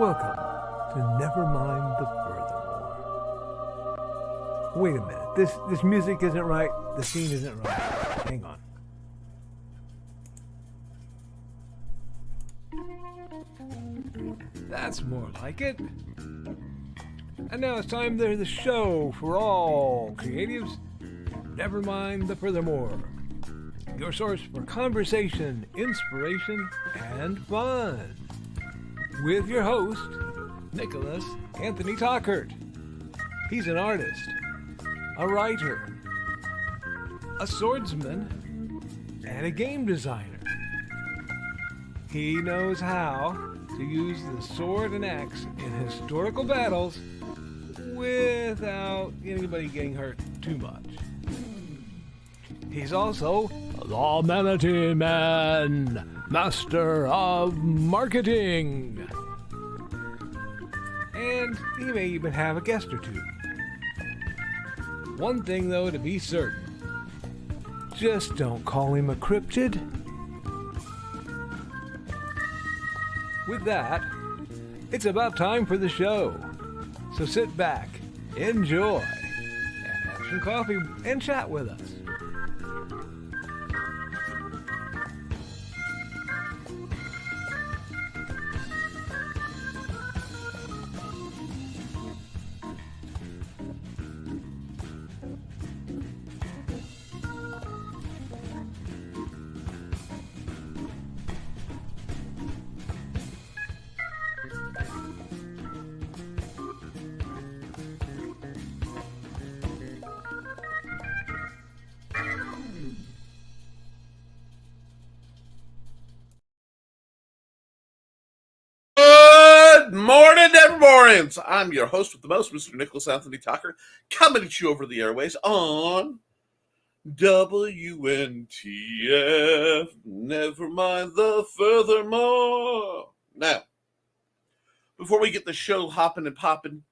Welcome to Nevermind the Furthermore. Wait a minute, this music isn't right, the scene isn't right. Hang on. That's more like it. And now it's time for the show for all creatives. Nevermind the Furthermore. Your source for conversation, inspiration, and fun. With your host, Nicholas Anthony Tockert. He's an artist, a writer, a swordsman, and a game designer. He knows how to use the sword and axe in historical battles without anybody getting hurt too much. He's also the Manatee Man, master of marketing. And he may even have a guest or two. One thing, though, to be certain. Just don't call him a cryptid. With that, it's about time for the show. So sit back, enjoy, and have some coffee and chat with us. Good morning, Nevermornings. I'm your host with the most, Mr. Nicholas Anthony Tockert, coming at you over the airways on WNTF. Never mind the furthermore. Now, before we get the show hopping and popping,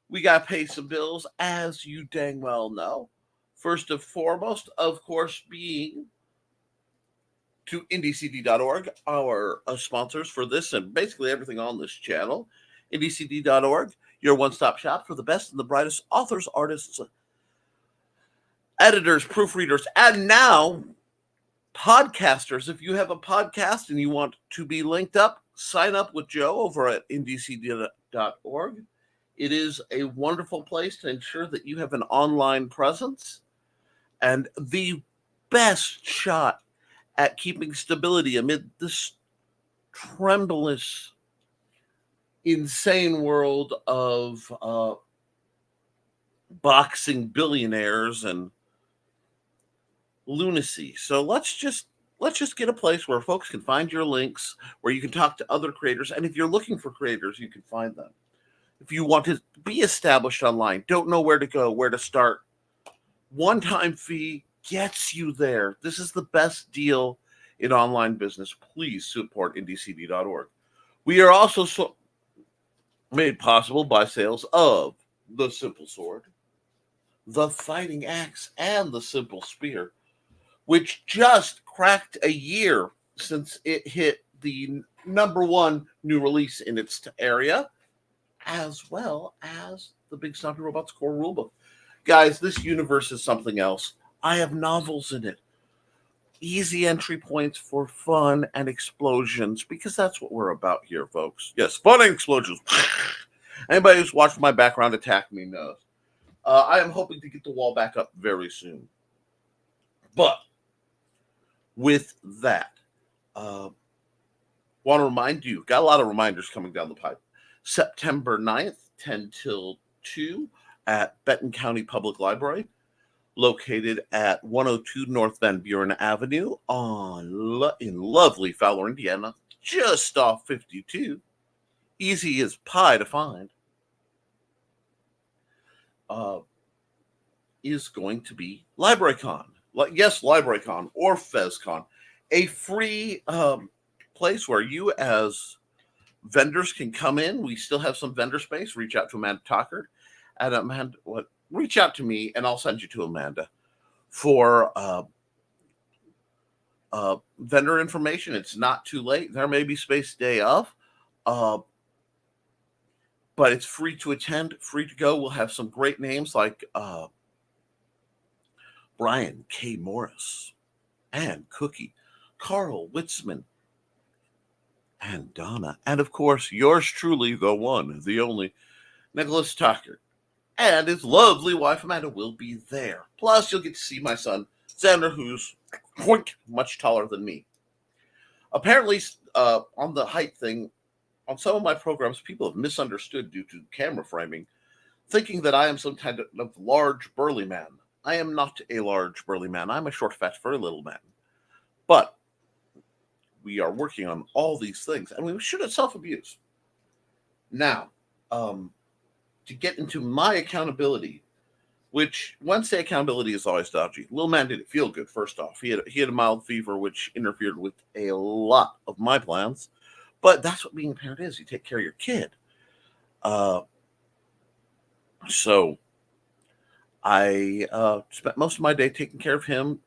we got to pay some bills, as you dang well know. First and foremost, of course, being to IndieCD.org, our sponsors for this and basically everything on this channel. IndieCD.org, your one-stop shop for the best and the brightest authors, artists, editors, proofreaders, and now podcasters. If you have a podcast and you want to be linked up, sign up with Joe over at IndieCD.org. It is a wonderful place to ensure that you have an online presence and the best shot at keeping stability amid this tremendous, insane world of boxing billionaires and lunacy. So let's just get a place where folks can find your links, where you can talk to other creators, and if you're looking for creators, you can find them. If you want to be established online, don't know where to go, where to start, one-time fee gets you there. This is the best deal in online business. Please support IndieCD.org. We are also made possible by sales of the Simple Sword, the Fighting Axe, and the Simple Spear, which just cracked a year since it hit the #1 new release in its area, as well as the Big Stompy Robots core rulebook. Guys, this universe is something else. I have novels in it. Easy entry points for fun and explosions, because that's what we're about here, folks. Yes, fun and explosions. Anybody who's watched my background attack me knows. I am hoping to get the wall back up very soon. But with that, want to remind you, got a lot of reminders coming down the pipe. September 9th, 10 till 2 at Benton County Public Library, located at 102 North Van Buren Avenue in lovely Fowler, Indiana, just off 52. Easy as pie to find. Is going to be LibraryCon. Yes, LibraryCon or FezCon. A free place where you as vendors can come in. We still have some vendor space. Reach out to Amanda Tockert. And Amanda, reach out to me and I'll send you to Amanda for vendor information. It's not too late. There may be space day of. but it's free to attend, free to go. We'll have some great names like Brian K. Morris, and Cookie, Carl Witzman, and Donna. And of course, yours truly, the one, the only, Nicholas Tockert, and his lovely wife Amanda will be there. Plus, you'll get to see my son, Xander, who's much taller than me. Apparently, on the height thing, on some of my programs, people have misunderstood due to camera framing, thinking that I am some kind of large, burly man. I am not a large, burly man. I'm a short, fat, furry little man. But we are working on all these things, and we shouldn't self-abuse. Now, to get into my accountability, which Wednesday accountability is always dodgy. Little man didn't feel good, first off. He had a mild fever, which interfered with a lot of my plans. But that's what being a parent is. You take care of your kid. So I spent most of my day taking care of him.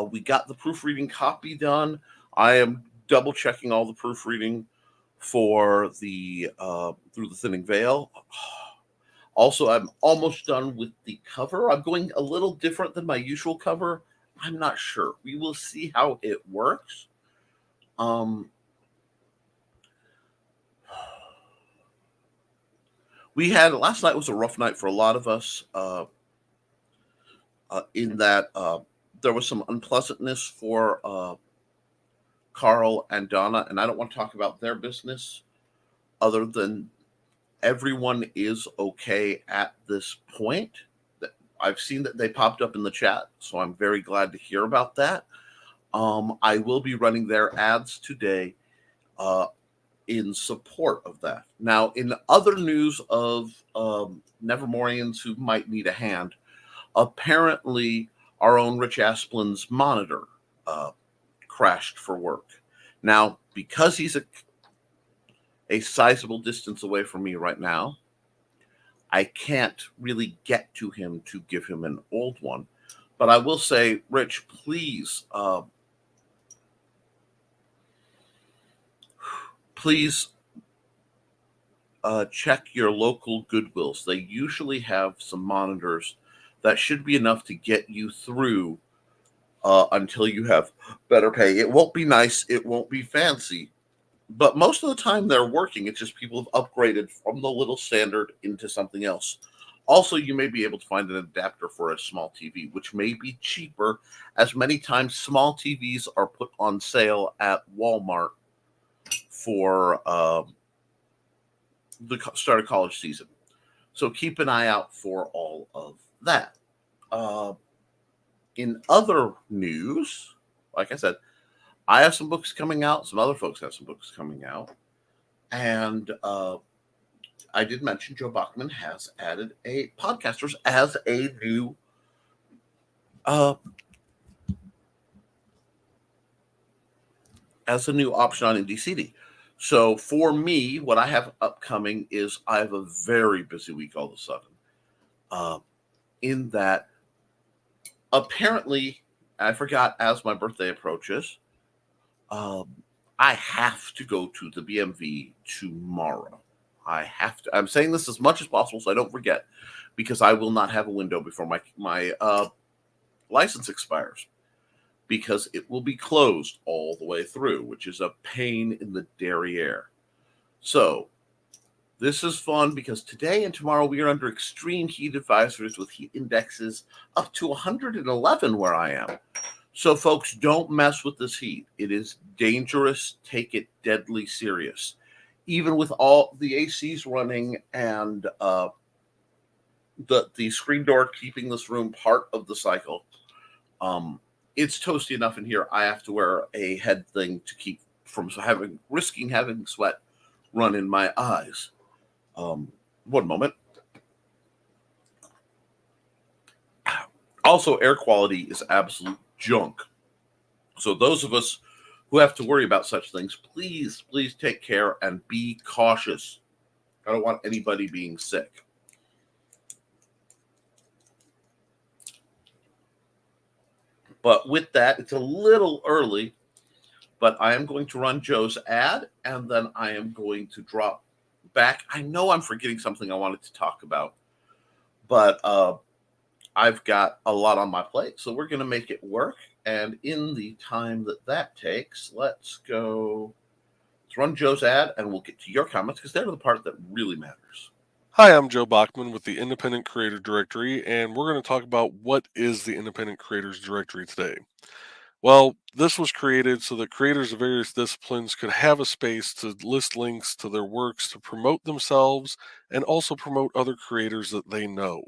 We got the proofreading copy done. I am double checking all the proofreading for the Through the Thinning Veil. Also, I'm almost done with the cover. I'm going a little different than my usual cover. I'm not sure. We will see how it works. Last night was a rough night for a lot of us, in that there was some unpleasantness for Carl and Donna, and I don't want to talk about their business other than everyone is okay at this point. I've seen that they popped up in the chat, so I'm very glad to hear about that. I will be running their ads today in support of that. Now, in other news of Nevermorians who might need a hand, apparently our own Rich Asplin's monitor crashed for work. Now, because he's a sizable distance away from me right now, I can't really get to him to give him an old one. But I will say, Rich, please, check your local Goodwills. They usually have some monitors that should be enough to get you through until you have better pay. It won't be nice. It won't be fancy. But most of the time they're working. It's just people have upgraded from the little standard into something else. Also, you may be able to find an adapter for a small TV, which may be cheaper, as many times small TVs are put on sale at Walmart for the start of college season. So keep an eye out for all of that. In other news, like I said, I have some books coming out. Some other folks have some books coming out. And I did mention Joe Bachman has added a podcasters as a new option on IndieCD. So for me, what I have upcoming is I have a very busy week all of a sudden. In that, apparently, I forgot, as my birthday approaches, I have to go to the BMV tomorrow. I have to. I'm saying this as much as possible so I don't forget, because I will not have a window before my license expires, because it will be closed all the way through, which is a pain in the derriere. So this is fun, because today and tomorrow we are under extreme heat advisories with heat indexes up to 111 where I am. So, folks, don't mess with this heat. It is dangerous. Take it deadly serious. Even with all the ACs running and the screen door keeping this room part of the cycle, it's toasty enough in here. I have to wear a head thing to keep from risking having sweat run in my eyes. One moment. Also, air quality is absolute junk. So those of us who have to worry about such things, please take care and be cautious. I don't want anybody being sick. But with that, it's a little early, but I am going to run Joe's ad, and then I am going to drop back. I know I'm forgetting something I wanted to talk about, but I've got a lot on my plate, so we're going to make it work. And in the time that takes, let's run Joe's ad, and we'll get to your comments because they're the part that really matters. Hi, I'm Joe Bachman with the Independent Creator Directory, and we're going to talk about what is the Independent Creators Directory today. Well, this was created so that creators of various disciplines could have a space to list links to their works to promote themselves and also promote other creators that they know.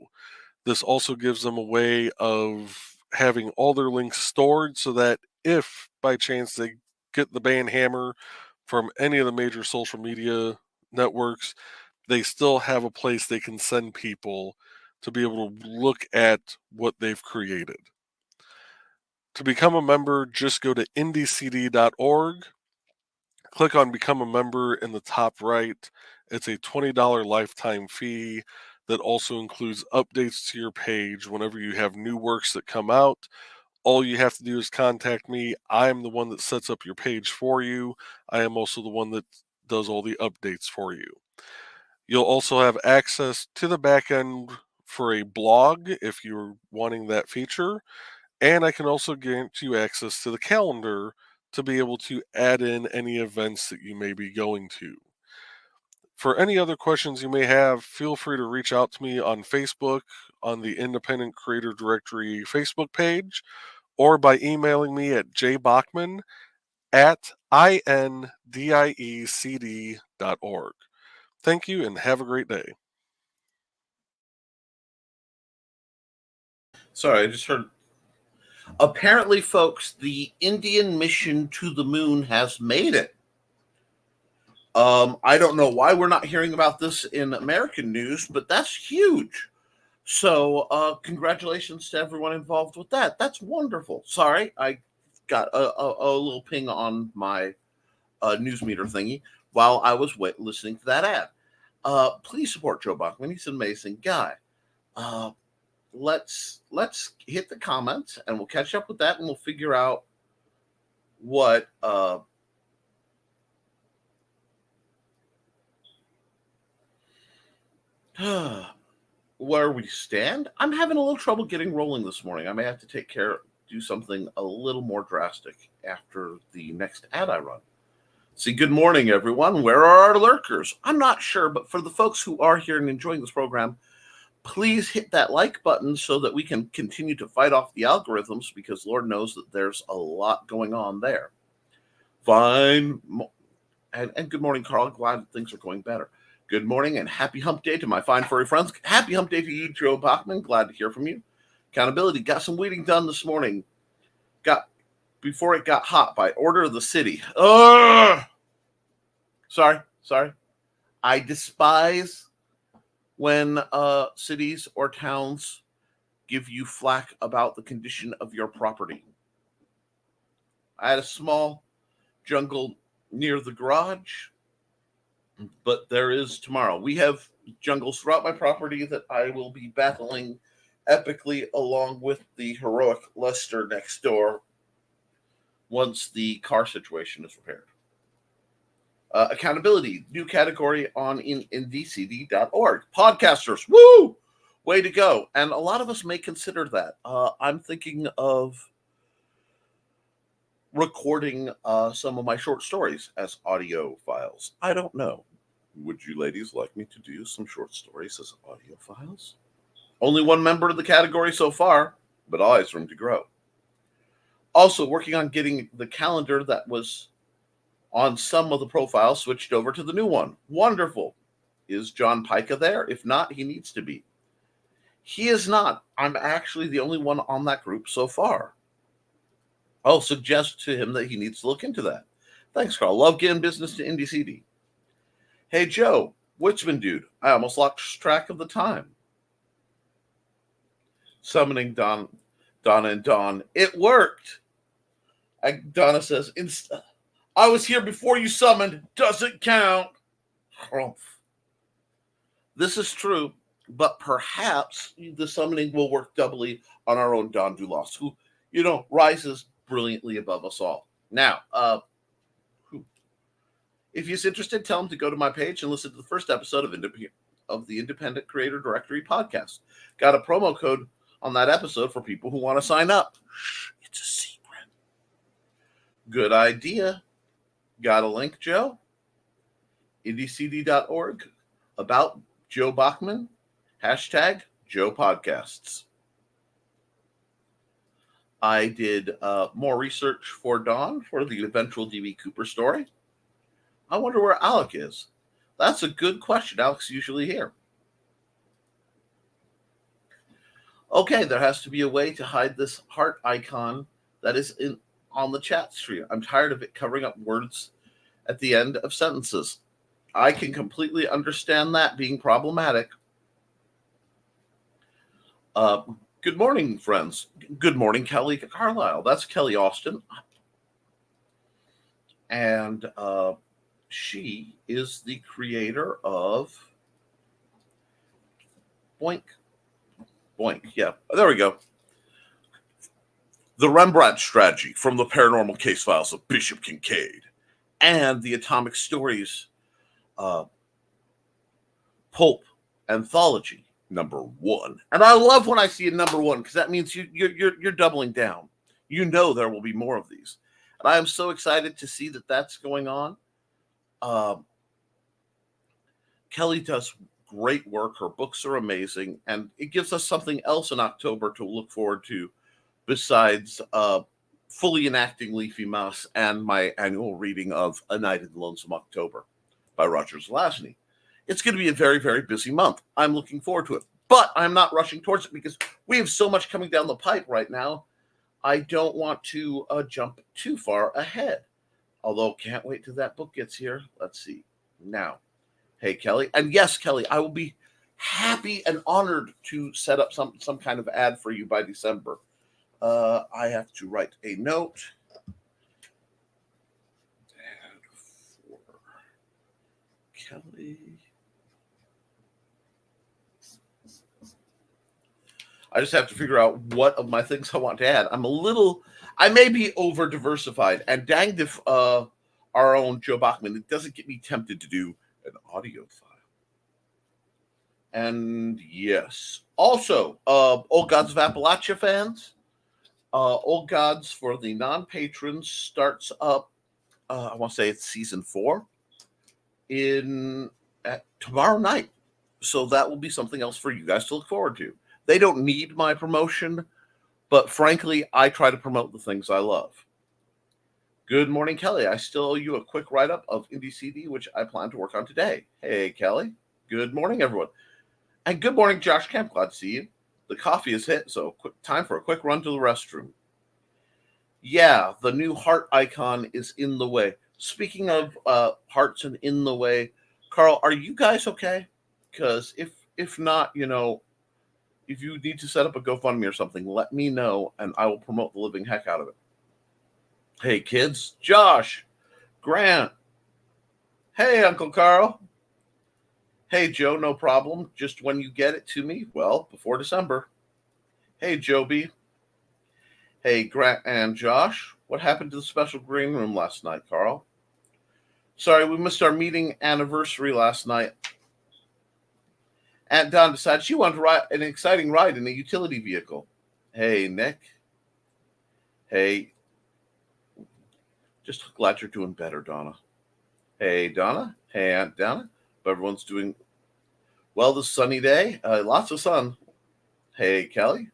This also gives them a way of having all their links stored so that if by chance they get the ban hammer from any of the major social media networks, they still have a place they can send people to be able to look at what they've created. To become a member, just go to indecd.org, click on Become a Member in the top right. It's a $20 lifetime fee that also includes updates to your page whenever you have new works that come out. All you have to do is contact me. I'm the one that sets up your page for you. I am also the one that does all the updates for you. You'll also have access to the back end for a blog if you're wanting that feature. And I can also grant you access to the calendar to be able to add in any events that you may be going to. For any other questions you may have, feel free to reach out to me on Facebook, on the Independent Creator Directory Facebook page, or by emailing me at jbachman@indiecd.org. Thank you and have a great day. Sorry, I just heard. Apparently, folks, the Indian mission to the moon has made it. I don't know why we're not hearing about this in American news, but that's huge. So, congratulations to everyone involved with that. That's wonderful. Sorry, I got a little ping on my news meter thingy while I was listening to that ad. Please support Joe Bachman. He's an amazing guy. Let's hit the comments and we'll catch up with that and we'll figure out what where we stand. I'm having a little trouble getting rolling this morning. I may have to do something a little more drastic after the next ad I run. See, good morning, everyone. Where are our lurkers? I'm not sure, but for the folks who are here and enjoying this program, please hit that like button so that we can continue to fight off the algorithms because Lord knows that there's a lot going on there. Fine. And good morning, Carl. Glad things are going better. Good morning and happy hump day to my fine furry friends. Happy hump day to you, Joe Bachman. Glad to hear from you. Accountability. Got some weeding done this morning. Before it got hot by order of the city. Sorry. I despise when cities or towns give you flack about the condition of your property. I had a small jungle near the garage, but there is tomorrow. We have jungles throughout my property that I will be battling epically along with the heroic Lester next door once the car situation is repaired. Accountability, new category on indecd.org. Podcasters, woo! Way to go. And a lot of us may consider that. I'm thinking of recording some of my short stories as audio files. I don't know. Would you ladies like me to do some short stories as audio files? Only one member of the category so far, but always room to grow. Also working on getting the calendar that was on some of the profiles switched over to the new one. Wonderful. Is John Pica there? If not, he needs to be. He is not. I'm actually the only one on that group so far. I'll suggest to him that he needs to look into that. Thanks, Carl. Love getting business to Indie CD. Hey, Joe, Woodsman dude. I almost lost track of the time. Summoning Donna and Dawn. It worked. Donna says, I was here before you summoned. Doesn't count. Humph. This is true, but perhaps the summoning will work doubly on our own Don Dulas, who, rises brilliantly above us all. Now, If he's interested, tell him to go to my page and listen to the first episode of the Independent Creator Directory podcast. Got a promo code on that episode for people who want to sign up. Shh, it's a secret. Good idea. Got a link, Joe? IndieCD.org. About Joe Bachman. Hashtag Joe Podcasts. I did more research for Dawn for the eventual D.B. Cooper story. I wonder where Alec is. That's a good question. Alec's usually here. Okay, there has to be a way to hide this heart icon that is on the chat stream. I'm tired of it covering up words at the end of sentences. I can completely understand that being problematic. Good morning, friends. Good morning, Kelly Carlisle. That's Kelly Austin. And she is the creator of Boink. Yeah, there we go. The Rembrandt Strategy from the Paranormal Case Files of Bishop Kincaid and the Atomic Stories Pulp Anthology #1. And I love when I see a #1 because that means you're doubling down. You know there will be more of these. And I am so excited to see that that's going on. Kelly does great work. Her books are amazing. And it gives us something else in October to look forward to besides fully enacting Leafy Mouse and my annual reading of A Night in Lonesome October by Roger Zelazny. It's going to be a very, very busy month. I'm looking forward to it. But I'm not rushing towards it because we have so much coming down the pipe right now. I don't want to jump too far ahead. Although, can't wait till that book gets here. Let's see. Now, hey, Kelly. And yes, Kelly, I will be happy and honored to set up some kind of ad for you by December. I have to write a note. Ad for Kelly. I just have to figure out what of my things I want to add. I may be over diversified, and danged if our own Joe Bachman, it doesn't get me tempted to do an audio file. And yes, also, Old Gods of Appalachia fans, Old Gods for the non-patrons starts up, I want to say it's season 4 tomorrow night. So that will be something else for you guys to look forward to. They don't need my promotion, but frankly, I try to promote the things I love. Good morning, Kelly. I still owe you a quick write-up of Indie CD, which I plan to work on today. Hey, Kelly. Good morning, everyone. And good morning, Josh Kemp. Glad to see you. The coffee is hit, so time for a quick run to the restroom. Yeah, the new heart icon is in the way. Speaking of hearts and in the way, Carl, are you guys okay? Because if not, if you need to set up a GoFundMe or something, let me know, and I will promote the living heck out of it. Hey, kids. Josh. Grant. Hey, Uncle Carl. Hey, Joe, no problem. Just when you get it to me, well, before December. Hey, Joby. Hey, Grant and Josh. What happened to the special green room last night, Carl? Sorry, we missed our meeting anniversary last night. Aunt Don decided she wanted to ride an exciting ride in a utility vehicle. Hey, Nick. Hey. Just glad you're doing better, Donna. Hey, Donna. Hey, Aunt Donna. Hope everyone's doing well this sunny day. Lots of sun. Hey, Kelly.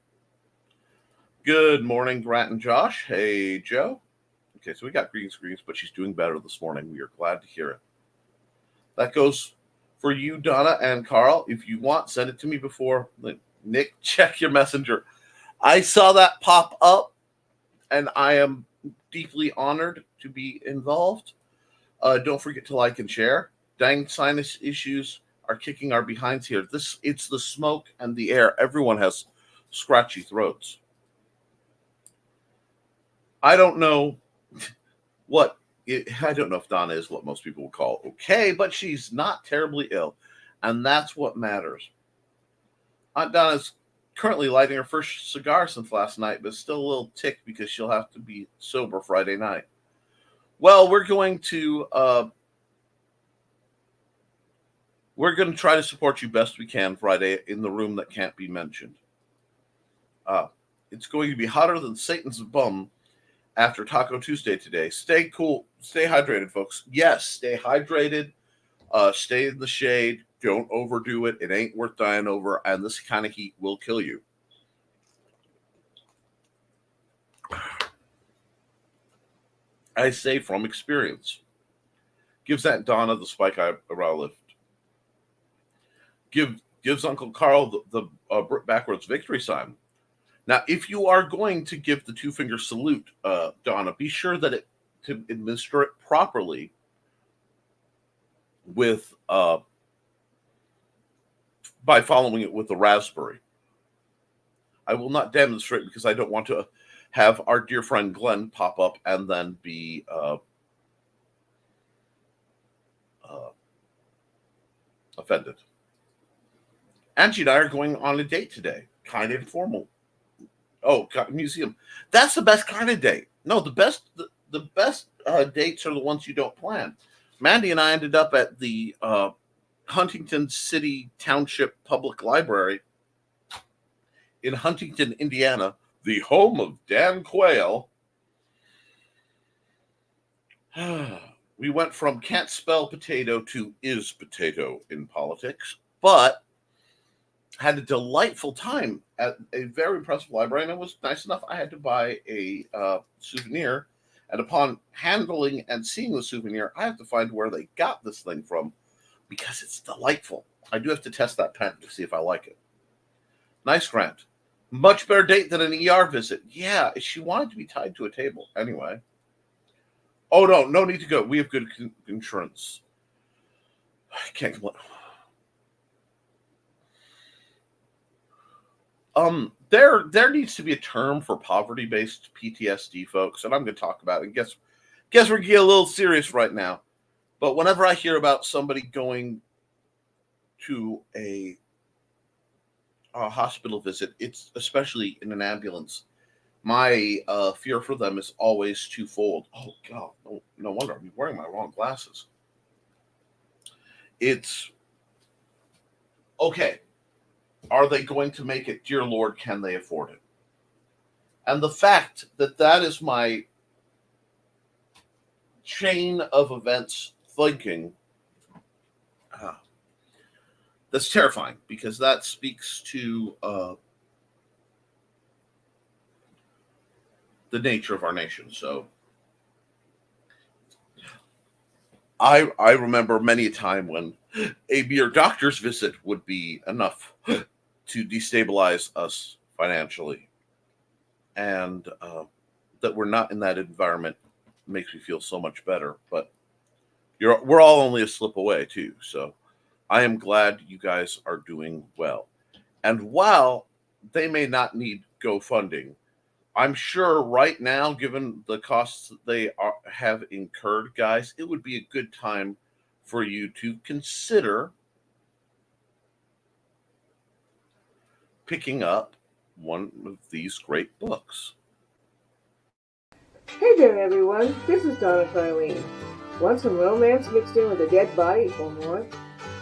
Good morning, Grant and Josh. Hey, Joe. Okay, so we got greetings, but she's doing better this morning. We are glad to hear it. That goes for you, Donna and Carl. If you want, send it to me before. Nick, check your messenger. I saw that pop up, and I am deeply honored to be involved. Don't forget to like and share. Dang sinus issues are kicking our behinds here. It's the smoke and the air. Everyone has scratchy throats. I don't know I don't know if Donna is what most people would call okay, but she's not terribly ill, and that's what matters. Aunt Donna's currently lighting her first cigar since last night, but still a little ticked because she'll have to be sober Friday night. Well, we're going to We're going to try to support you best we can Friday in the room that can't be mentioned. It's going to be hotter than Satan's bum after Taco Tuesday today. Stay cool. Stay hydrated, folks. Yes, stay hydrated. Stay in the shade. Don't overdo it. It ain't worth dying over, and this kind of heat will kill you. I say from experience. Gives Aunt Donna the spike eyebrow lift. Gives Uncle Carl the backwards victory sign. Now, if you are going to give the two-finger salute, Donna, be sure that to administer it properly with by following it with the raspberry. I will not demonstrate because I don't want to have our dear friend Glenn pop up and then be offended. Angie and I are going on a date today, kind of informal. Oh, museum. That's the best kind of date. No, the best dates are the ones you don't plan. Mandy and I ended up at the Huntington City Township Public Library in Huntington, Indiana, the home of Dan Quayle. We went from can't spell potato to is potato in politics, but had a delightful time at a very impressive library, and it was nice enough. I had to buy a souvenir, and upon handling and seeing the souvenir, I have to find where they got this thing from because it's delightful. I do have to test that pen to see if I like it. Nice, Grant. Much better date than an ER visit. Yeah, she wanted to be tied to a table. Anyway. Oh, no need to go. We have good insurance. I can't complain. There needs to be a term for poverty-based PTSD, folks, and I'm going to talk about it. And guess we're going to get a little serious right now. But whenever I hear about somebody going to a hospital visit, it's especially in an ambulance, my fear for them is always twofold. Oh, God, no wonder I'm wearing my wrong glasses. It's, okay, are they going to make it? Dear Lord, can they afford it? And the fact that is my chain of events thinking, that's terrifying because that speaks to the nature of our nation. So I remember many a time when a mere doctor's visit would be enough to destabilize us financially. And that we're not in that environment makes me feel so much better. But we're all only a slip away, too. So I am glad you guys are doing well. And while they may not need GoFunding, I'm sure right now, given the costs that they have incurred, guys, it would be a good time for you to consider picking up one of these great books. Hey there, everyone. This is Donna Carlene. Want some romance mixed in with a dead body or more?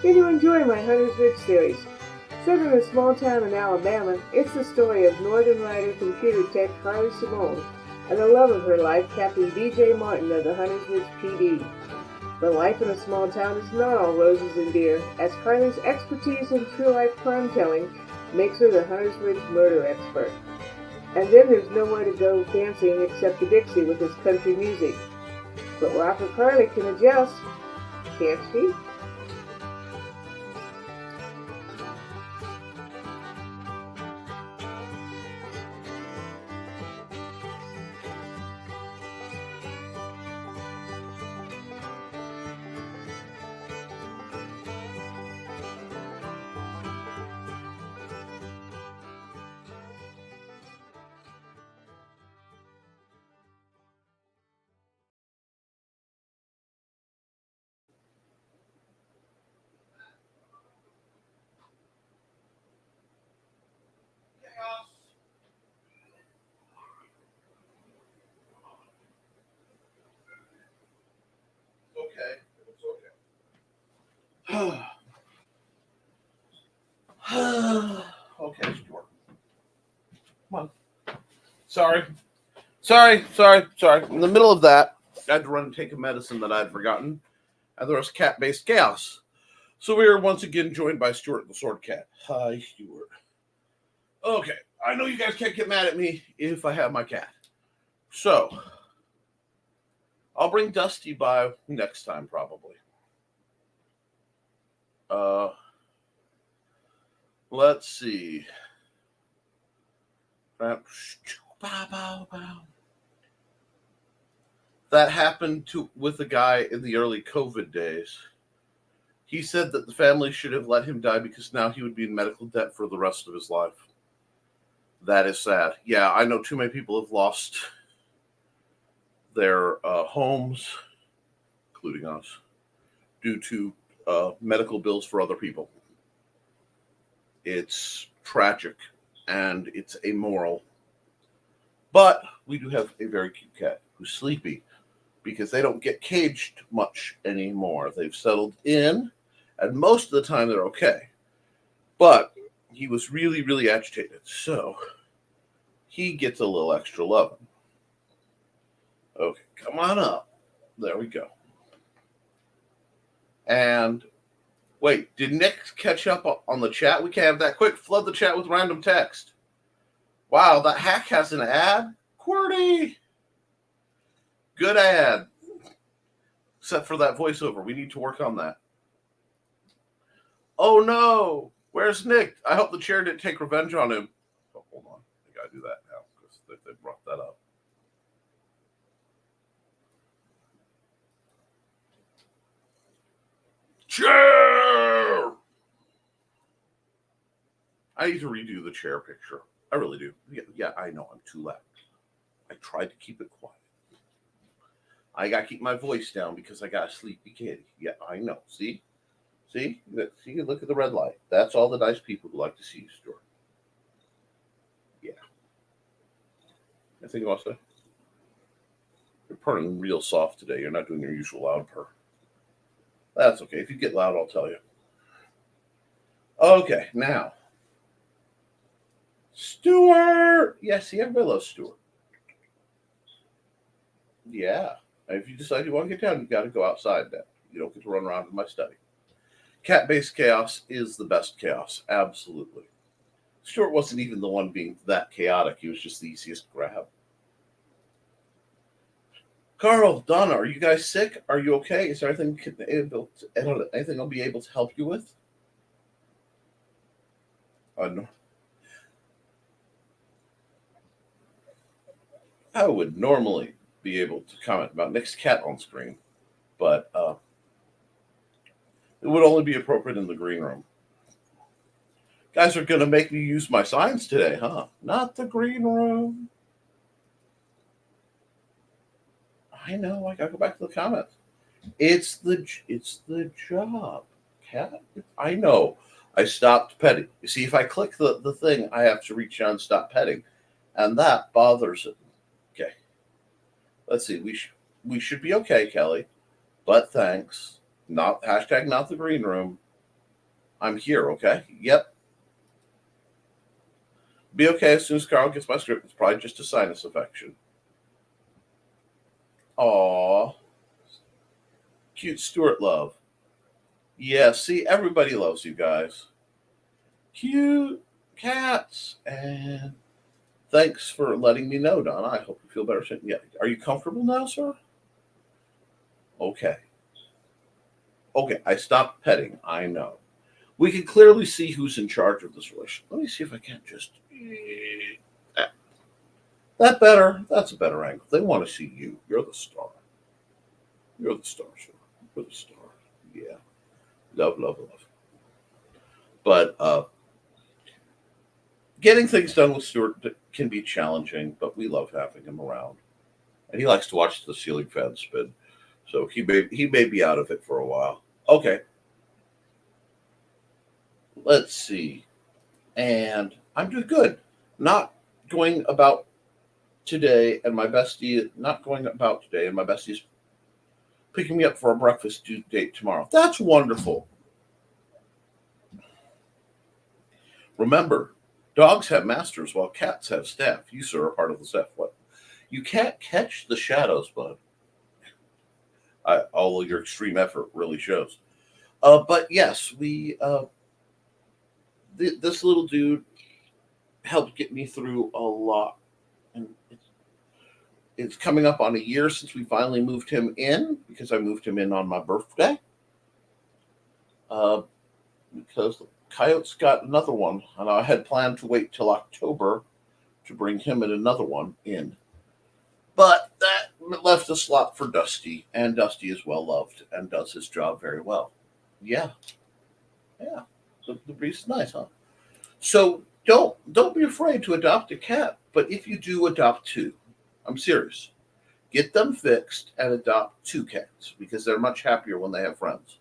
Did you enjoy my Hunter's Ridge series? Set in a small town in Alabama, it's the story of Northern Rider computer tech Carly Simone and the love of her life, Captain B.J. Martin of the Hunters Ridge PD. But life in a small town is not all roses and beer, as Carly's expertise in true-life crime-telling makes her the Hunters Ridge murder expert. And then there's nowhere to go dancing except the Dixie with its country music. But Rocker Carly can adjust, can't she? Sorry. In the middle of that, I had to run and take a medicine that I had forgotten. And there was cat-based chaos. So we are once again joined by Stuart the Sword Cat. Hi, Stuart. Okay, I know you guys can't get mad at me if I have my cat. So, I'll bring Dusty by next time, probably. Let's see. That happened with a guy in the early COVID days. He said that the family should have let him die because now he would be in medical debt for the rest of his life. That is sad. Yeah, I know too many people have lost their homes, including us, due to medical bills for other people. It's tragic and it's amoral. But we do have a very cute cat who's sleepy because they don't get caged much anymore. They've settled in, and most of the time they're okay. But he was really, really agitated, so he gets a little extra loving. Okay, come on up. There we go. And wait, did Nick catch up on the chat? We can't have that quick. Flood the chat with random text. Wow, that hack has an ad? QWERTY! Good ad. Except for that voiceover. We need to work on that. Oh no! Where's Nick? I hope the chair didn't take revenge on him. Oh, hold on. I gotta do that now because they brought that up. Chair! I need to redo the chair picture. I really do. Yeah, I know. I'm too loud. I tried to keep it quiet. I got to keep my voice down because I got a sleepy kitty. Yeah, I know. See? Look at the red light. That's all the nice people who like to see you, Stuart. Yeah. Anything else to say? You're purring real soft today. You're not doing your usual loud purr. That's okay. If you get loud, I'll tell you. Okay, now. Stuart! Yeah, see, everybody loves Stuart. Yeah. If you decide you want to get down, you got to go outside now. You don't get to run around in my study. Cat-based chaos is the best chaos. Absolutely. Stuart wasn't even the one being that chaotic. He was just the easiest to grab. Carl, Donna, are you guys sick? Are you okay? Is there anything I'll be able to help you with? No. I would normally be able to comment about Nick's cat on screen, but it would only be appropriate in the green room. Guys are going to make me use my signs today, huh? Not the green room. I know. I got to go back to the comments. It's the job, cat. I know. I stopped petting. You see, if I click the thing, I have to reach down and stop petting, and that bothers it. Okay. Let's see. We should be okay, Kelly. But thanks. Not the green room. I'm here, okay? Yep. Be okay as soon as Carl gets my script. It's probably just a sinus infection. Aw. Cute Stuart love. Yeah, see, everybody loves you guys. Cute cats. And thanks for letting me know, Donna. I hope you feel better soon. Yeah. Are you comfortable now, sir? Okay. Okay, I stopped petting. I know. We can clearly see who's in charge of this relationship. Let me see if I can't just... That better. That's a better angle. They want to see you. You're the star. You're the star, sir. You're the star. Yeah. Love, love, love. But getting things done with Stuart can be challenging, but we love having him around. And he likes to watch the ceiling fan spin. So he may be out of it for a while. Okay. Let's see. And I'm doing good. Not going about today, and my bestie is picking me up for a breakfast due date tomorrow. That's wonderful. Remember, Dogs have masters while cats have staff. You, sir, are part of the staff. What? You can't catch the shadows, bud. All of your extreme effort really shows. But yes, this little dude helped get me through a lot. And it's coming up on a year since we finally moved him in, because I moved him in on my birthday. Because the coyotes got another one, and I had planned to wait till October to bring him and another one in. But that left a slot for Dusty, and Dusty is well loved and does his job very well. Yeah. The breed's nice, huh? So don't be afraid to adopt a cat. But if you do adopt two, I'm serious, get them fixed and adopt two cats, because they're much happier when they have friends.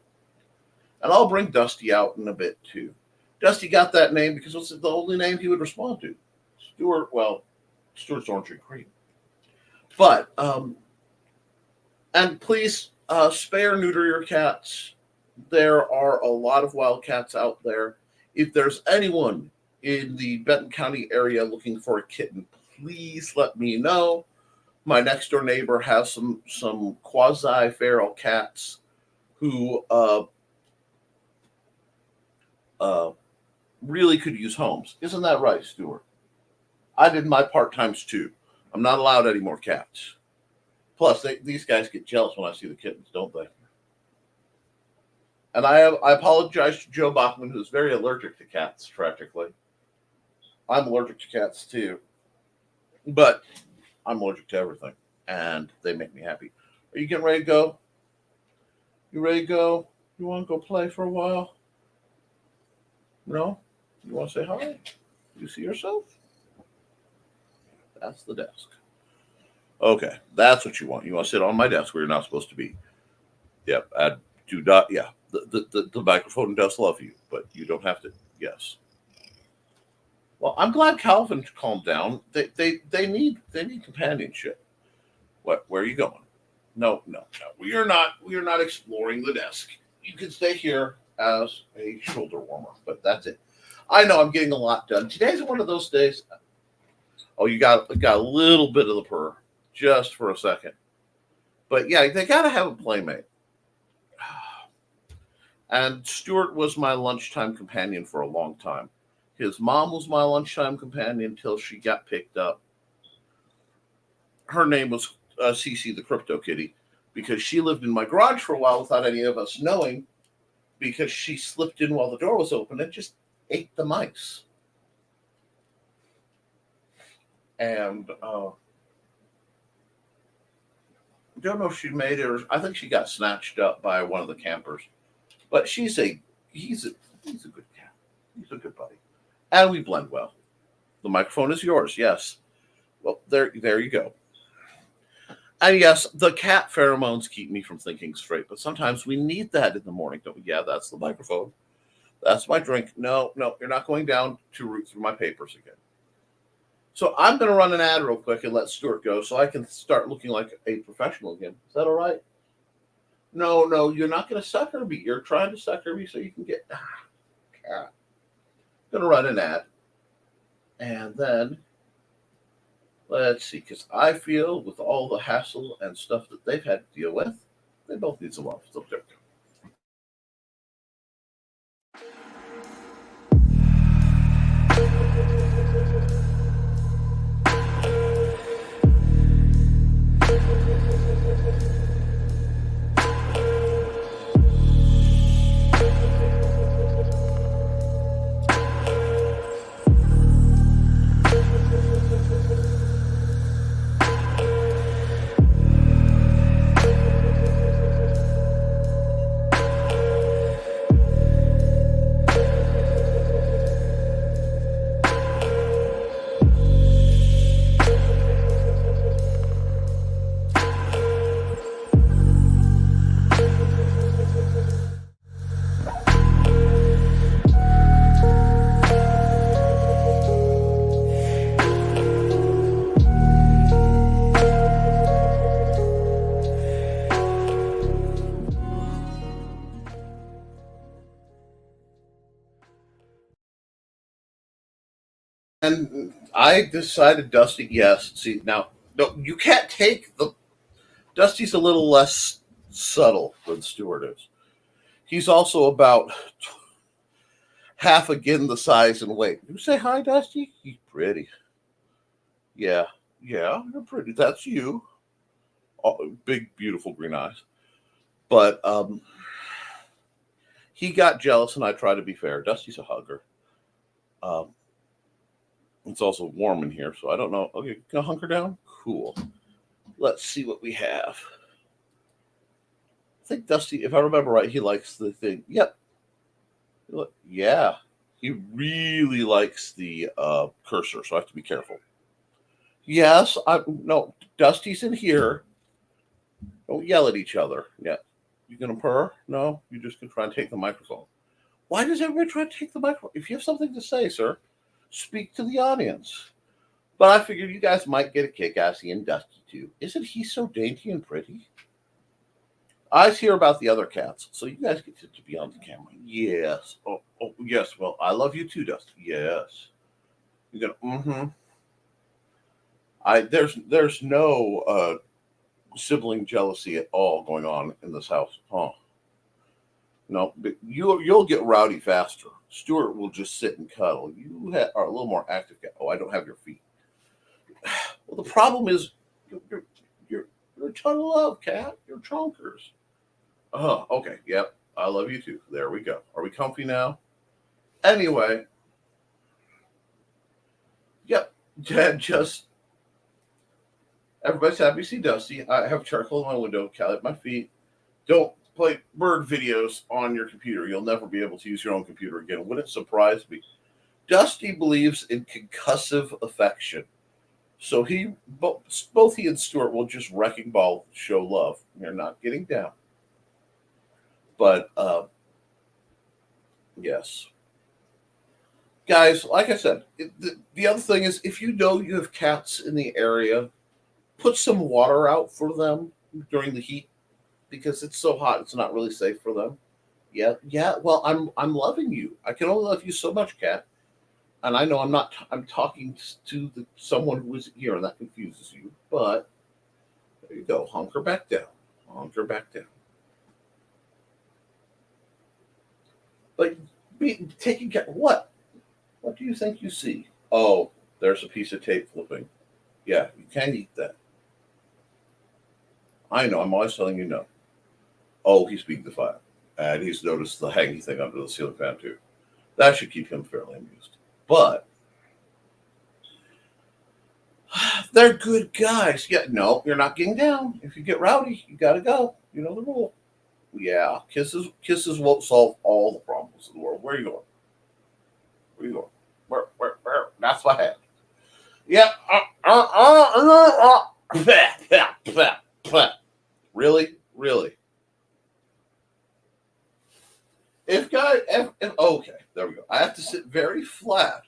And I'll bring Dusty out in a bit too. Dusty got that name because it's the only name he would respond to. Stuart, well, Stuart's orange and cream. But and please spay or neuter your cats. There are a lot of wild cats out there. If there's anyone in the Benton County area looking for a kitten, please let me know. My next door neighbor has some quasi-feral cats who really could use homes. Isn't that right, Stuart? I did my part times too. I'm not allowed any more cats. Plus, these guys get jealous when I see the kittens, don't they? And I apologize to Joe Bachman, who's very allergic to cats, practically. I'm allergic to cats too. But I'm allergic to everything. And they make me happy. Are you getting ready to go? You ready to go? You want to go play for a while? No? You want to say hi? You see yourself? That's the desk. Okay, that's what you want. You want to sit on my desk where you're not supposed to be. Yep, I do not. Yeah, the microphone does love you, but you don't have to. Yes. Well, I'm glad Calvin calmed down. They need companionship. What? Where are you going? No. We are not exploring the desk. You can stay here as a shoulder warmer, but that's it. I know I'm getting a lot done. Today's one of those days. Oh, you got a little bit of the purr just for a second. But yeah, they got to have a playmate. And Stuart was my lunchtime companion for a long time. His mom was my lunchtime companion until she got picked up. Her name was Cece the Crypto Kitty, because she lived in my garage for a while without any of us knowing, because she slipped in while the door was open and just ate the mice. And I don't know if she made it, or I think she got snatched up by one of the campers. But he's a good cat. He's a good buddy. And we blend well. The microphone is yours, yes. Well, there you go. And yes, the cat pheromones keep me from thinking straight, but sometimes we need that in the morning, don't we? Yeah, that's the microphone. That's my drink. No, you're not going down to root through my papers again. So I'm going to run an ad real quick and let Stuart go so I can start looking like a professional again. Is that all right? No, you're not going to sucker me. You're trying to sucker me so you can get cat. I'm going to run an ad. And then, let's see, because I feel with all the hassle and stuff that they've had to deal with, they both need some love. So there we go. And I decided Dusty, yes. See, now, no, you can't take the. Dusty's a little less subtle than Stuart is. He's also about half again the size and weight. You say hi, Dusty? He's pretty. Yeah, yeah, you're pretty. That's you. Oh, big, beautiful green eyes. But he got jealous, and I try to be fair. Dusty's a hugger. Um, it's also warm in here, so I don't know. Okay, gonna hunker down? Cool. Let's see what we have. I think Dusty, if I remember right, he likes the thing. Yep. Yeah. He really likes the cursor, so I have to be careful. Yes, no, Dusty's in here. Don't yell at each other. Yeah. You gonna purr? No? You're just gonna try and take the microphone. Why does everybody try to take the microphone? If you have something to say, sir, speak to the audience. But I figured you guys might get a kick out of seeing Dusty too. Isn't he so dainty and pretty? I hear about the other cats, so you guys get to be on the camera. Yes. Oh, yes. Well, I love you too, Dusty. Yes. You're gonna. There's no sibling jealousy at all going on in this house. Huh? No, but you'll get rowdy faster. Stuart will just sit and cuddle. You are a little more active cat. Oh, I don't have your feet. Well, the problem is you're a ton of love, cat. You're chonkers. Oh, okay. Yep. I love you too. There we go. Are we comfy now? Anyway. Yep. Just everybody's happy to see Dusty. I have charcoal in my window, Callie at my feet. Don't play bird videos on your computer. You'll never be able to use your own computer again. Wouldn't it surprise me? Dusty believes in concussive affection. So both he and Stuart will just wrecking ball show love. They're not getting down. But yes. Guys, like I said, the other thing is if you know you have cats in the area, put some water out for them during the heat because it's so hot it's not really safe for them. Yeah. Well, I'm loving you. I can only love you so much, cat. And I know I'm talking to someone who isn't here, and that confuses you. But there you go. Hunker back down. Hunker back down. But taking care. What? What do you think you see? Oh, there's a piece of tape flipping. Yeah, you can't eat that. I know. I'm always telling you no. Oh, he's being defiant, and he's noticed the hanging thing under the ceiling fan too. That should keep him fairly amused. But they're good guys. Yeah, no, you're not getting down. If you get rowdy, you gotta go. You know the rule. Yeah, kisses won't solve all the problems in the world. Where are you going? Where are you going? Where? That's what happened. Yeah. Really? If okay, there we go. I have to sit very flat,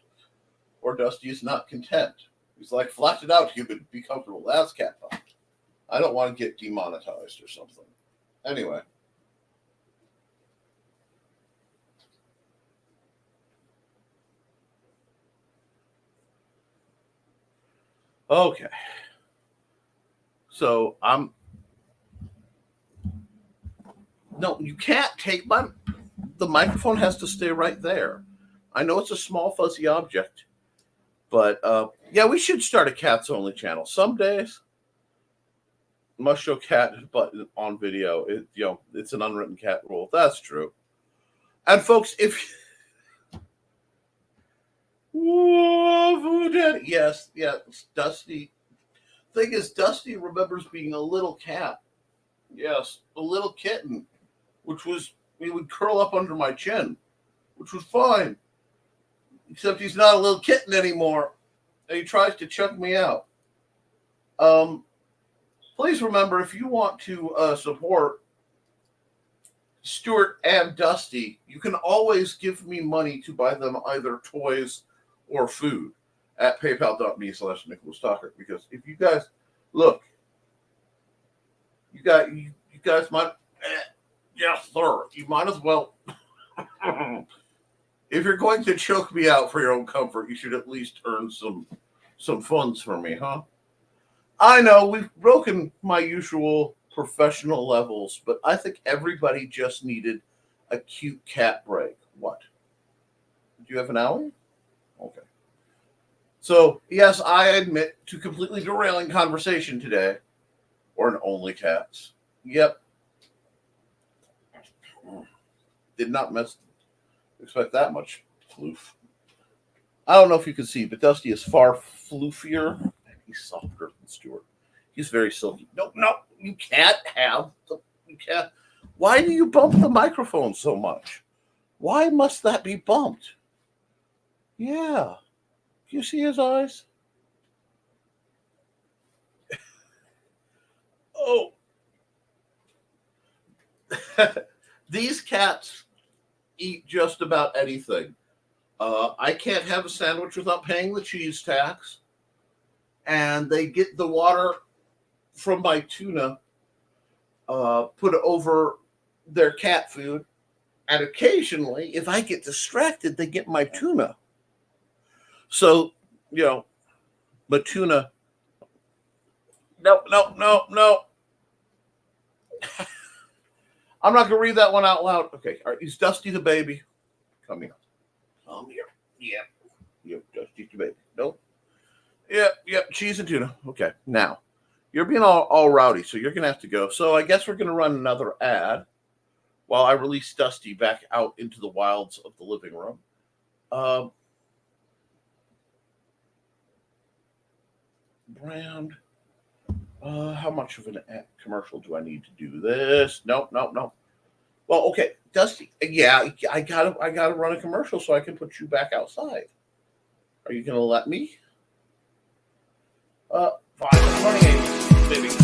or Dusty is not content. He's like, flatten it out, human. Be comfortable. That's cat talk. I don't want to get demonetized or something. Anyway. Okay. So no, you can't take the microphone has to stay right there. I know it's a small fuzzy object, but yeah, we should start a cats only channel. Some days must show cat but on video. It's an unwritten cat rule. That's true. And folks, if yes, Dusty. Thing is, Dusty remembers being a little cat. Yes, a little kitten, he would curl up under my chin, which was fine. Except he's not a little kitten anymore, and he tries to chuck me out. Please remember, if you want to support Stuart and Dusty, you can always give me money to buy them either toys or food at paypal.me/Nicholas Tockert. Because if you guys look, you guys might, yes, sir, you might as well. If you're going to choke me out for your own comfort, you should at least earn some funds for me, huh? I know we've broken my usual professional levels, but I think everybody just needed a cute cat break. What? Do you have an alley? Okay. So, yes, I admit to completely derailing conversation today. Or an only cats. Yep. Did not expect that much floof. I don't know if you can see, but Dusty is far floofier and he's softer than Stuart. He's very silky. No, you can't have you can't. Why do you bump the microphone so much? Why must that be bumped? Yeah. Do you see his eyes? Oh. These cats eat just about anything. I can't have a sandwich without paying the cheese tax. And they get the water from my tuna put over their cat food. And occasionally, if I get distracted, they get my tuna. So, my tuna. No. I'm not going to read that one out loud. Okay, all right, is Dusty the baby? Come here. Yep, Dusty the baby. Nope. Yep, cheese and tuna. Okay, now, you're being all rowdy, so you're going to have to go. So I guess we're going to run another ad while I release Dusty back out into the wilds of the living room. Brand. How much of an commercial do I need to do this? Nope. Well, okay, Dusty. Yeah, I gotta run a commercial so I can put you back outside. Are you gonna let me? Fine. Running baby.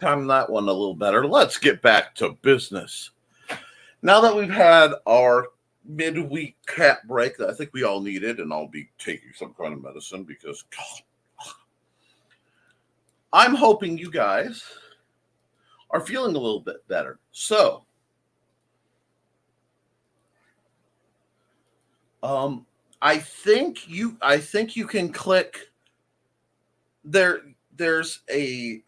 Time that one a little better. Let's get back to business. Now that we've had our midweek cat break that I think we all needed, and I'll be taking some kind of medicine because I'm hoping you guys are feeling a little bit better. So, I think you can click there. There's a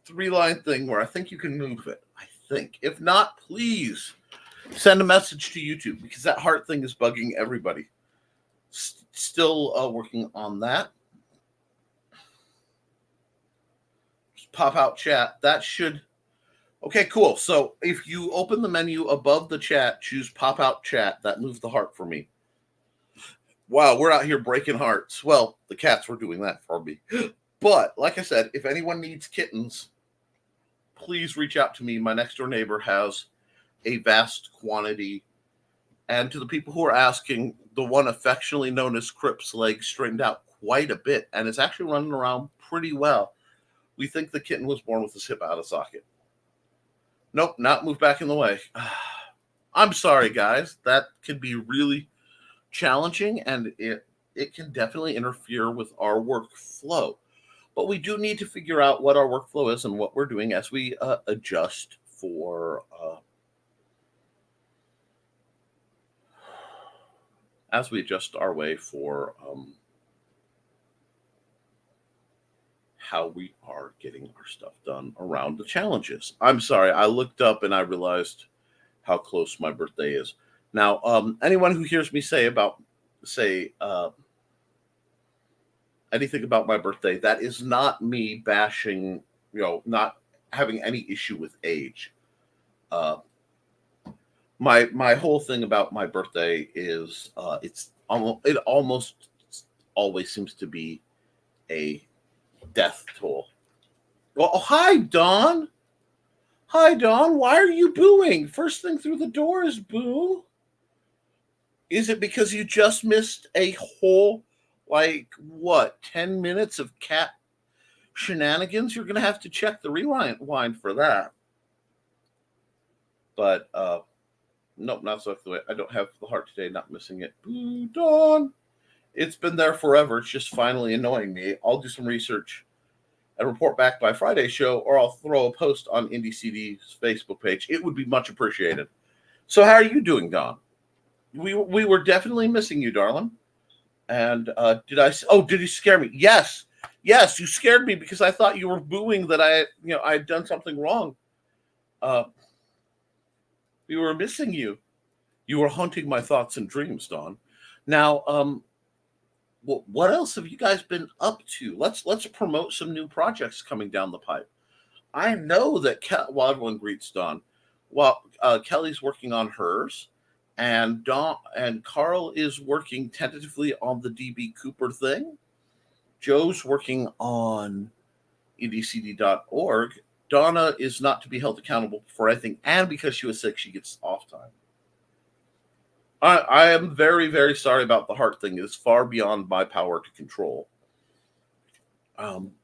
3-line thing where I think you can move it. I think. If not, please send a message to YouTube because that heart thing is bugging everybody. Still working on that. Just pop out chat. That should. Okay, cool. So if you open the menu above the chat, choose pop out chat. That moves the heart for me. Wow, we're out here breaking hearts. Well, the cats were doing that for me. But like I said, if anyone needs kittens, please reach out to me. My next door neighbor has a vast quantity. And to the people who are asking, the one affectionately known as Koepp's leg straightened out quite a bit and is actually running around pretty well. We think the kitten was born with his hip out of socket. Nope, not moved back in the way. I'm sorry, guys. That could be really challenging, and it can definitely interfere with our workflow. But we do need to figure out what our workflow is and what we're doing as we adjust for our way for how we are getting our stuff done around the challenges. I'm sorry, I looked up and I realized how close my birthday is. Now, anyone who hears me say anything about my birthday, that is not me bashing, not having any issue with age. Uh, my whole thing about my birthday is it almost always seems to be a death toll. Well, oh, hi Dawn. Hi Dawn. Why are you booing? First thing through the door is boo. Is it because you just missed a whole, like, what, 10 minutes of cat shenanigans? You're going to have to check the rewind for that. But, nope, not so the way. I don't have the heart today, not missing it. Boo, Dawn. It's been there forever. It's just finally annoying me. I'll do some research and report back by Friday's show, or I'll throw a post on IndieCD's Facebook page. It would be much appreciated. So how are you doing, Dawn? We were definitely missing you, darling. And did you scare me? Yes, you scared me because I thought you were booing that I had done something wrong. We were missing you. You were haunting my thoughts and dreams, Dawn. Now, what else have you guys been up to? Let's promote some new projects coming down the pipe. I know that while everyone greets Dawn, Kelly's working on hers. And Carl is working tentatively on the DB Cooper thing. Joe's working on indecd.org. Donna is not to be held accountable for anything, and because she was sick, she gets off time. I am very, very sorry about the heart thing. It's far beyond my power to control.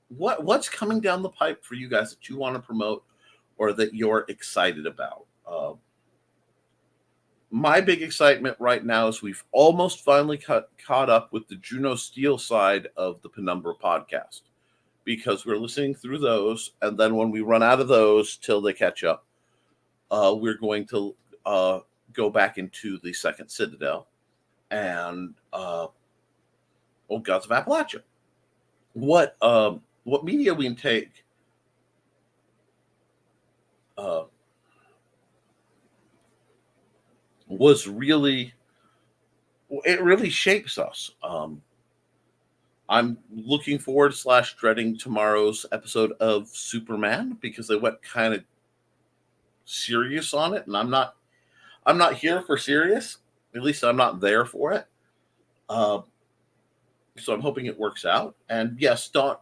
What's coming down the pipe for you guys that you want to promote or that you're excited about? My big excitement right now is we've almost finally caught up with the Juno Steel side of the Penumbra podcast, because we're listening through those, and then when we run out of those till they catch up, we're going to go back into the Second Citadel and Old Gods of Appalachia. What media we take really shapes us. I'm looking forward / dreading tomorrow's episode of Superman, because they went kind of serious on it, and I'm not here for serious. At least I'm not there for it. So I'm hoping it works out. And yes, Donna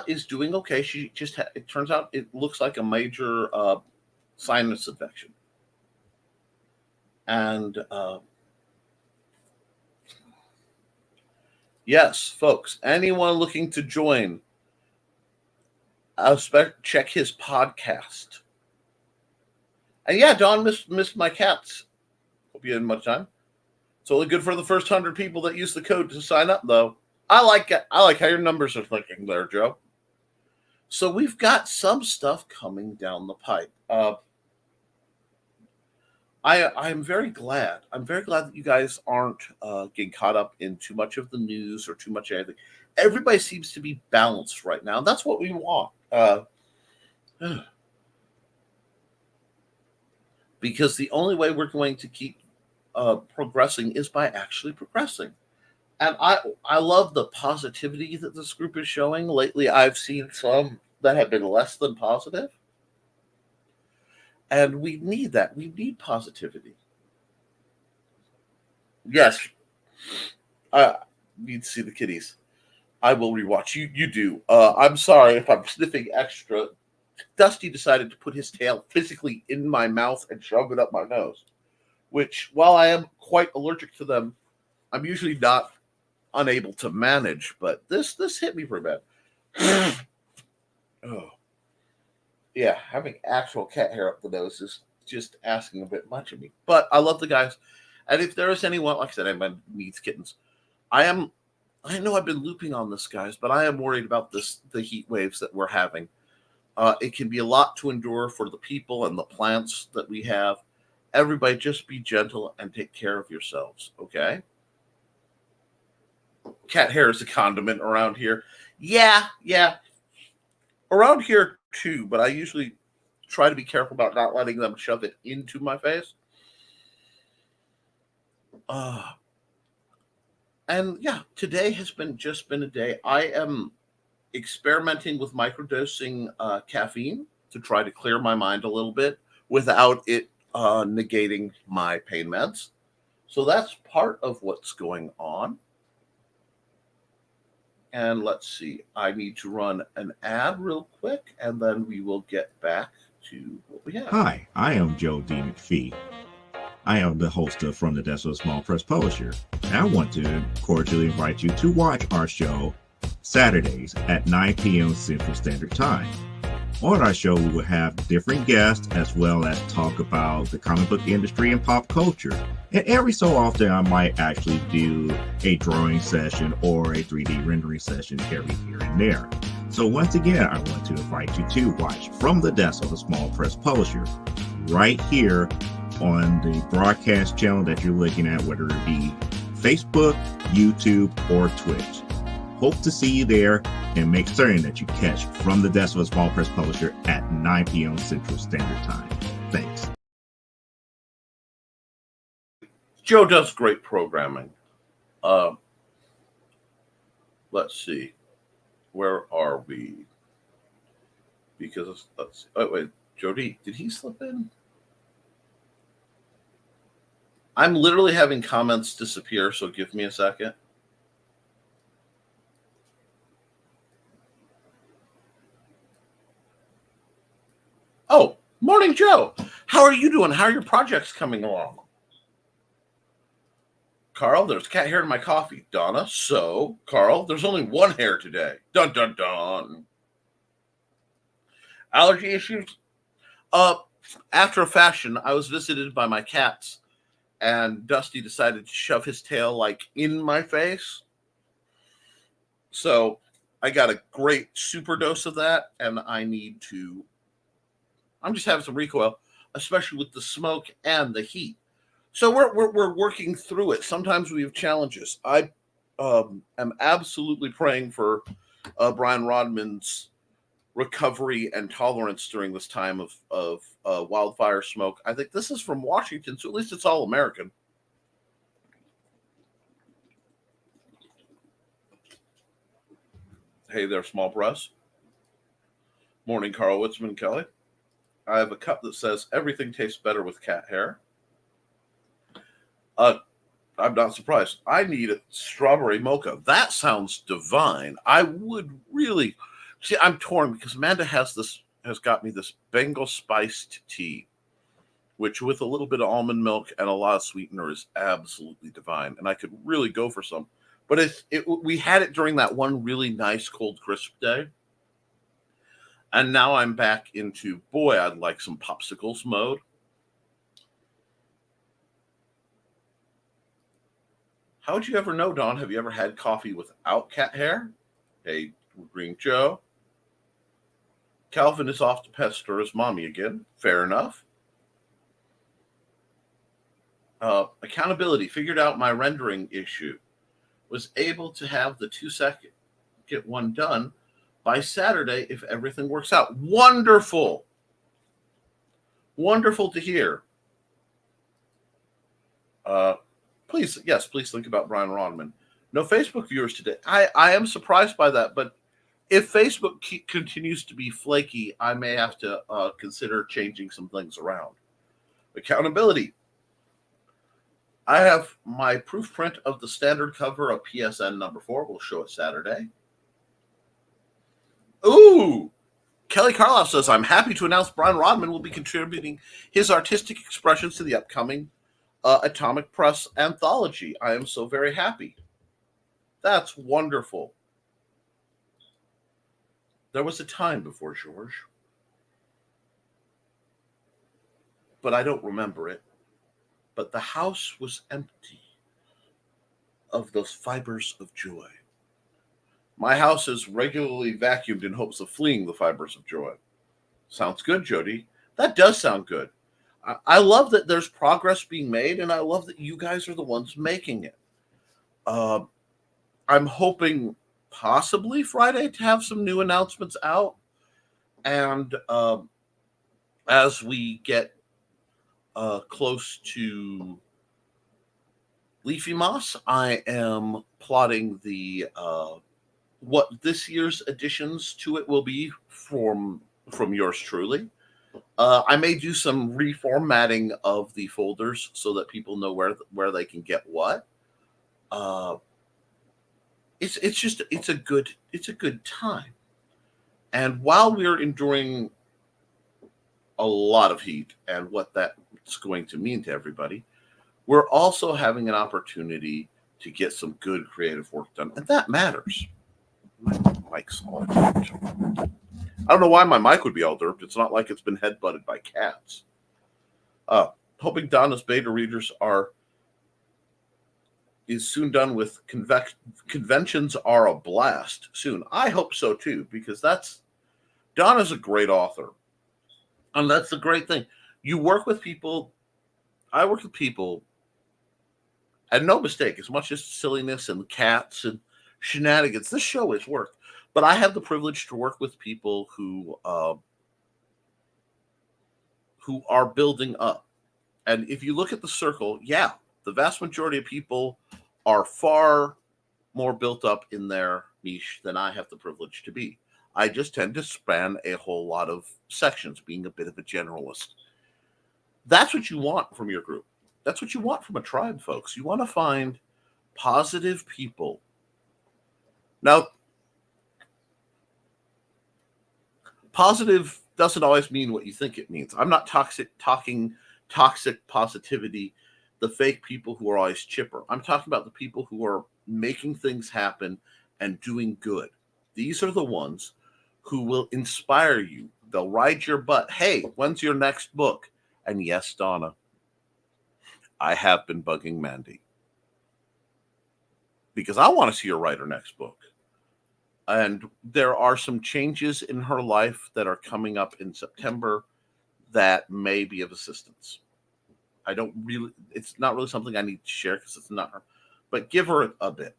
is doing okay. She just it turns out it looks like a major sinus infection. And yes, folks, anyone looking to join, check his podcast. And yeah, Don missed my cats. Hope you had much time. It's only good for the first 100 people that use the code to sign up, though. I like it. I like how your numbers are clicking there, Joe. So we've got some stuff coming down the pipe. I'm very glad. I'm very glad that you guys aren't getting caught up in too much of the news or too much anything. Everybody seems to be balanced right now. That's what we want. Because the only way we're going to keep progressing is by actually progressing. And I love the positivity that this group is showing. Lately, I've seen some that have been less than positive. And we need that. We need positivity. Yes. Need to see the kitties. I will rewatch. You do. I'm sorry if I'm sniffing extra. Dusty decided to put his tail physically in my mouth and shove it up my nose, which, while I am quite allergic to them, I'm usually not unable to manage, but this hit me pretty bad. Oh. Yeah, having actual cat hair up the nose is just asking a bit much of me. But I love the guys. And if there is anyone, like I said, anyone needs kittens, I know I've been looping on this, guys, but I am worried about the heat waves that we're having. It can be a lot to endure for the people and the plants that we have. Everybody, just be gentle and take care of yourselves, okay? Cat hair is a condiment around here. Yeah. Around here, too, but I usually try to be careful about not letting them shove it into my face. And yeah, today has just been a day. I am experimenting with microdosing caffeine to try to clear my mind a little bit without it negating my pain meds. So that's part of what's going on. And let's see, I need to run an ad real quick, and then we will get back to what we have. Hi, I am Joe D. McPhee. I am the host of From the Desk of a Small Press Publisher, and I want to cordially invite you to watch our show Saturdays at 9 p.m. Central Standard Time. On our show, we will have different guests as well as talk about the comic book industry and pop culture. And every so often, I might actually do a drawing session or a 3D rendering session every here and there. So once again, I want to invite you to watch From the Desk of a Small Press Publisher right here on the broadcast channel that you're looking at, whether it be Facebook, YouTube, or Twitch. Hope to see you there, and make certain that you catch From the Desk of a Small Press Publisher at 9 p.m. Central Standard Time. Thanks. Joe does great programming. Let's see. Where are we? Because wait, Jody, did he slip in? I'm literally having comments disappear, so give me a second. Oh, morning, Joe. How are you doing? How are your projects coming along? Carl, there's cat hair in my coffee. Donna, so, Carl, there's only one hair today. Dun, dun, dun. Allergy issues? After a fashion, I was visited by my cats, and Dusty decided to shove his tail, like, in my face. So I got a great super dose of that, and I'm just having some recoil, especially with the smoke and the heat. So we're working through it. Sometimes we have challenges. I am absolutely praying for Brian Rodman's recovery and tolerance during this time of wildfire smoke. I think this is from Washington, so at least it's all American. Hey there, small press. Morning, Carl Witzman Kelly. I have a cup that says everything tastes better with cat hair. I'm not surprised. I need a strawberry mocha. That sounds divine. I would really see. I'm torn because Amanda has got me this Bengal spiced tea, which with a little bit of almond milk and a lot of sweetener is absolutely divine. And I could really go for some. But we had it during that one really nice cold crisp day. And now I'm back into, boy, I'd like some popsicles mode. How would you ever know, Don? Have you ever had coffee without cat hair? Hey, Green Joe. Calvin is off to pester his mommy again. Fair enough. Accountability. Figured out my rendering issue. Was able to have the 2-second get one done by Saturday if everything works out. Wonderful. Wonderful to hear. Please think about Brian Rodman. No Facebook viewers today. I am surprised by that, but if Facebook continues to be flaky, I may have to consider changing some things around. Accountability. I have my proof print of the standard cover of PSN number 4. We'll show it Saturday. Ooh! Kelly Carlisle says, I'm happy to announce Brian Rodman will be contributing his artistic expressions to the upcoming Atomic Press anthology. I am so very happy. That's wonderful. There was a time before George, but I don't remember it. But the house was empty of those fibers of joy. My house is regularly vacuumed in hopes of fleeing the fibers of joy. Sounds good, Jody. That does sound good. I love that there's progress being made, and I love that you guys are the ones making it. I'm hoping possibly Friday to have some new announcements out. And as we get close to Leafy Moss, I am plotting the what this year's additions to it will be from yours truly. I may do some reformatting of the folders so that people know where they can get what. It's a good time. And while we're enduring a lot of heat and what that's going to mean to everybody, we're also having an opportunity to get some good creative work done, and that matters. My mic's all derped. I don't know why my mic would be all derped. It's not like it's been headbutted by cats. Hoping Donna's beta readers is soon done with conventions are a blast soon. I hope so too, because Donna's a great author. And that's the great thing. You work with people. I work with people, and no mistake, as much as silliness and cats and shenanigans, this show is work. But I have the privilege to work with people who are building up. And if you look at the circle, yeah, the vast majority of people are far more built up in their niche than I have the privilege to be. I just tend to span a whole lot of sections, being a bit of a generalist. That's what you want from your group. That's what you want from a tribe, folks. You want to find positive people. Now, positive doesn't always mean what you think it means. I'm not talking toxic positivity, the fake people who are always chipper. I'm talking about the people who are making things happen and doing good. These are the ones who will inspire you. They'll ride your butt. Hey, when's your next book? And yes, Donna, I have been bugging Mandy because I want to see her write her next book. And there are some changes in her life that are coming up in September that may be of assistance. It's not really something I need to share because it's not her, but give her a bit.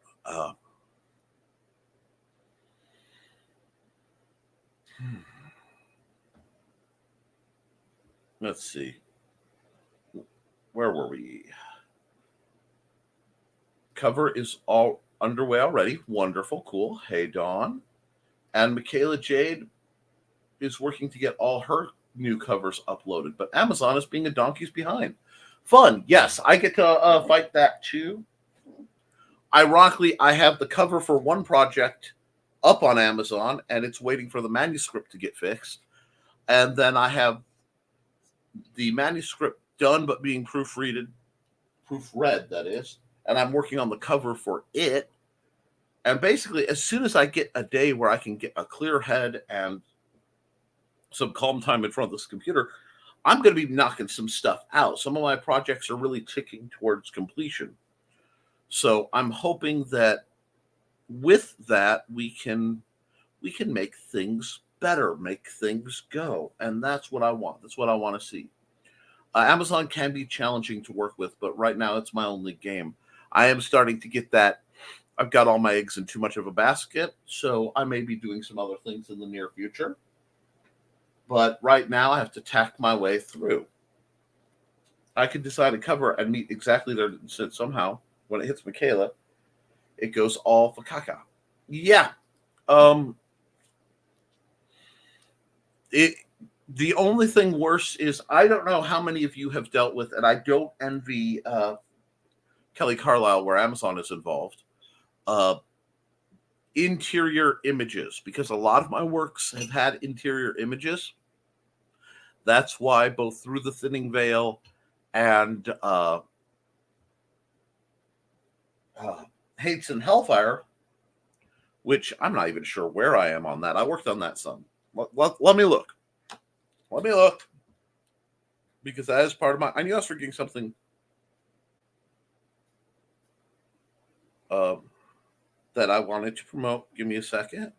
Let's see. Where were we? Cover is all underway already. Wonderful. Cool. Hey, Dawn. And Michaela Jade is working to get all her new covers uploaded, but Amazon is being a donkey's behind. Fun. Yes, I get to fight that too. Ironically, I have the cover for one project up on Amazon, and it's waiting for the manuscript to get fixed. And then I have the manuscript done but being proofread, that is, and I'm working on the cover for it. And basically, as soon as I get a day where I can get a clear head and some calm time in front of this computer, I'm going to be knocking some stuff out. Some of my projects are really ticking towards completion. So I'm hoping that with that, we can make things better, make things go. And that's what I want. That's what I want to see. Amazon can be challenging to work with, but right now it's my only game. I am starting to get that. I've got all my eggs in too much of a basket, so I may be doing some other things in the near future. But right now I have to tack my way through. I could decide to cover and meet exactly there somehow. When it hits Michaela, it goes all for caca. Yeah. The only thing worse is I don't know how many of you have dealt with, and I don't envy Kelly Carlisle where Amazon is involved, interior images, because a lot of my works have had interior images. That's why both Through the Thinning Veil and Hates and Hellfire, which I'm not even sure where I am on that. I worked on that some. Let me look. Let me look. Because that is part of my... I knew I was forgetting something that I wanted to promote. Give me a second.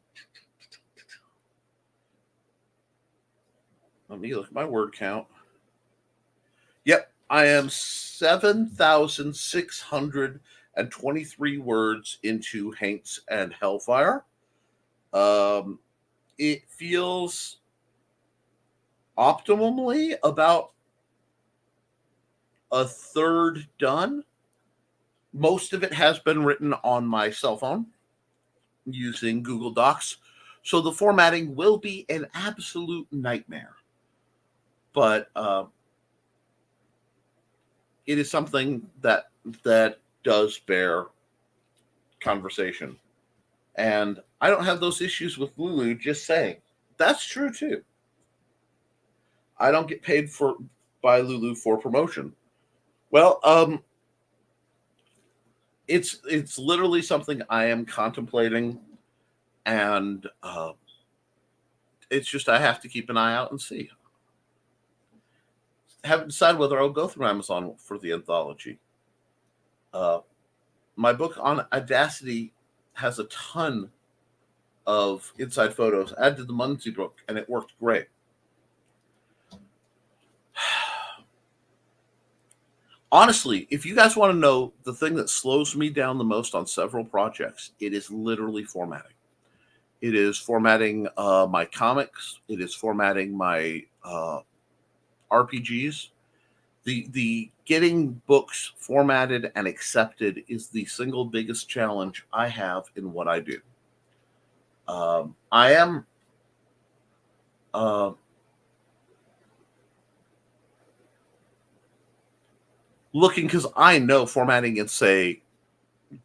Let me look at my word count. Yep, I am 7,623 words into Haints and Hellfire. It feels optimally about a third done. Most of it has been written on my cell phone. using Google Docs. So the formatting will be an absolute nightmare. But it is something that does bear conversation. And I don't have those issues with Lulu, just saying. That's true too. I don't get paid by Lulu for promotion. Well, it's literally something I am contemplating, and it's just I have to keep an eye out and see. Haven't decided whether I'll go through Amazon for the anthology. My book on Audacity has a ton of inside photos. I did the Muncie book, and it worked great. Honestly, if you guys want to know the thing that slows me down the most on several projects, it is literally formatting. It is formatting my comics. It is formatting my RPGs. The getting books formatted and accepted is the single biggest challenge I have in what I do. I am looking, because I know formatting in, say,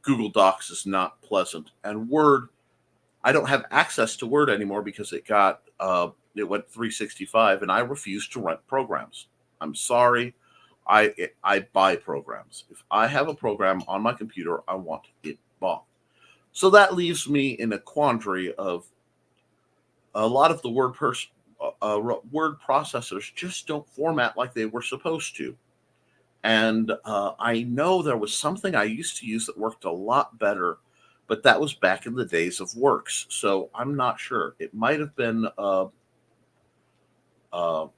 Google Docs is not pleasant, and Word, I don't have access to Word anymore because it went 365, and I refuse to rent programs. I'm sorry. I buy programs. If I have a program on my computer, I want it bought. So that leaves me in a quandary of a lot of the word processors just don't format like they were supposed to. And I know there was something I used to use that worked a lot better, but that was back in the days of Works. So I'm not sure. It might have been WordPerfect.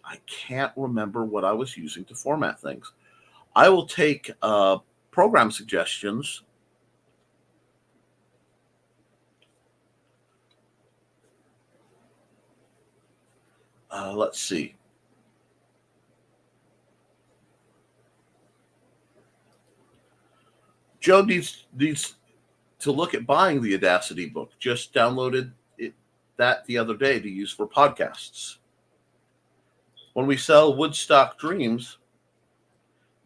I can't remember what I was using to format things. I will take program suggestions. Let's see. Joe needs to look at buying the Audacity book. Just downloaded that the other day to use for podcasts. When we sell Woodstock Dreams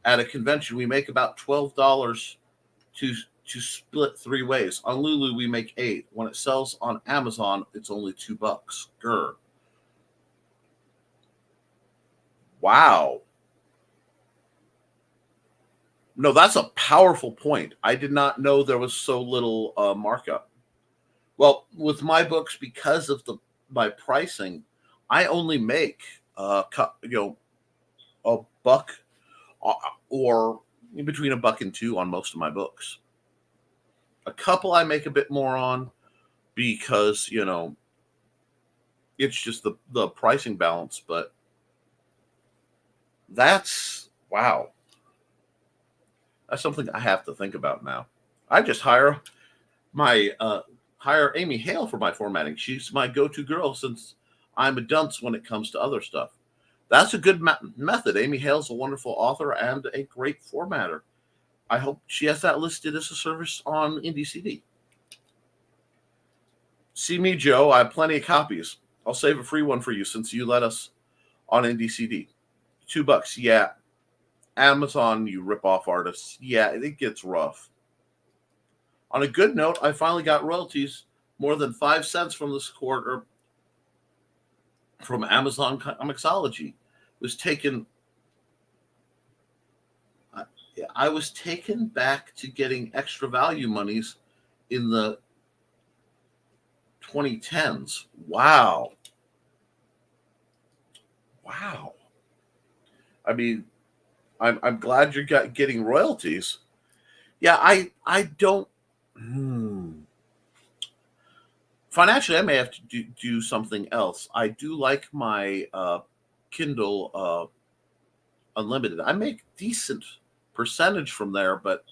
at a convention, we make about $12 to split three ways. On Lulu, we make $8. When it sells on Amazon, it's only $2. Grr. Wow. No, that's a powerful point. I did not know there was so little markup. Well, with my books, because of my pricing, I only make a buck or in between $1 and $2 on most of my books. A couple I make a bit more on because it's just the pricing balance. But that's wow. That's something I have to think about now. I just hire Amy Hale for my formatting. She's my go-to girl since I'm a dunce when it comes to other stuff. That's a good method. Amy Hale's a wonderful author and a great formatter. I hope she has that listed as a service on IndieCD. See me, Joe. I have plenty of copies. I'll save a free one for you since you let us on IndieCD. $2. Yeah. Amazon, you rip-off artists. Yeah, it gets rough. On a good note, I finally got royalties more than 5 cents from this quarter from Amazon Comixology. I was taken back to getting extra value monies in the 2010s. Wow. I mean, I'm glad you're getting royalties. Yeah, I don't. Financially, I may have to do something else. I do like my Kindle Unlimited. I make decent percentage from there, but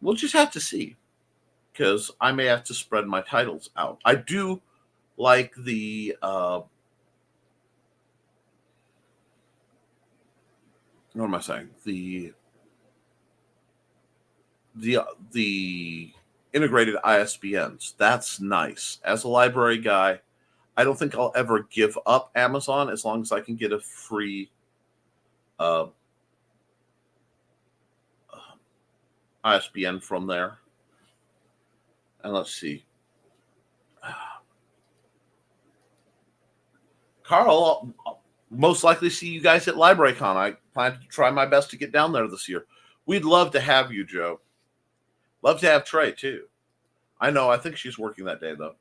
we'll just have to see, because I may have to spread my titles out. I do like the what am I saying? The the integrated ISBNs. That's nice. As a library guy, I don't think I'll ever give up Amazon as long as I can get a free ISBN from there. And let's see. Carl, I'll most likely see you guys at LibraryCon. I plan to try my best to get down there this year. We'd love to have you, Joe. Love to have Trey, too. I know. I think she's working that day, though.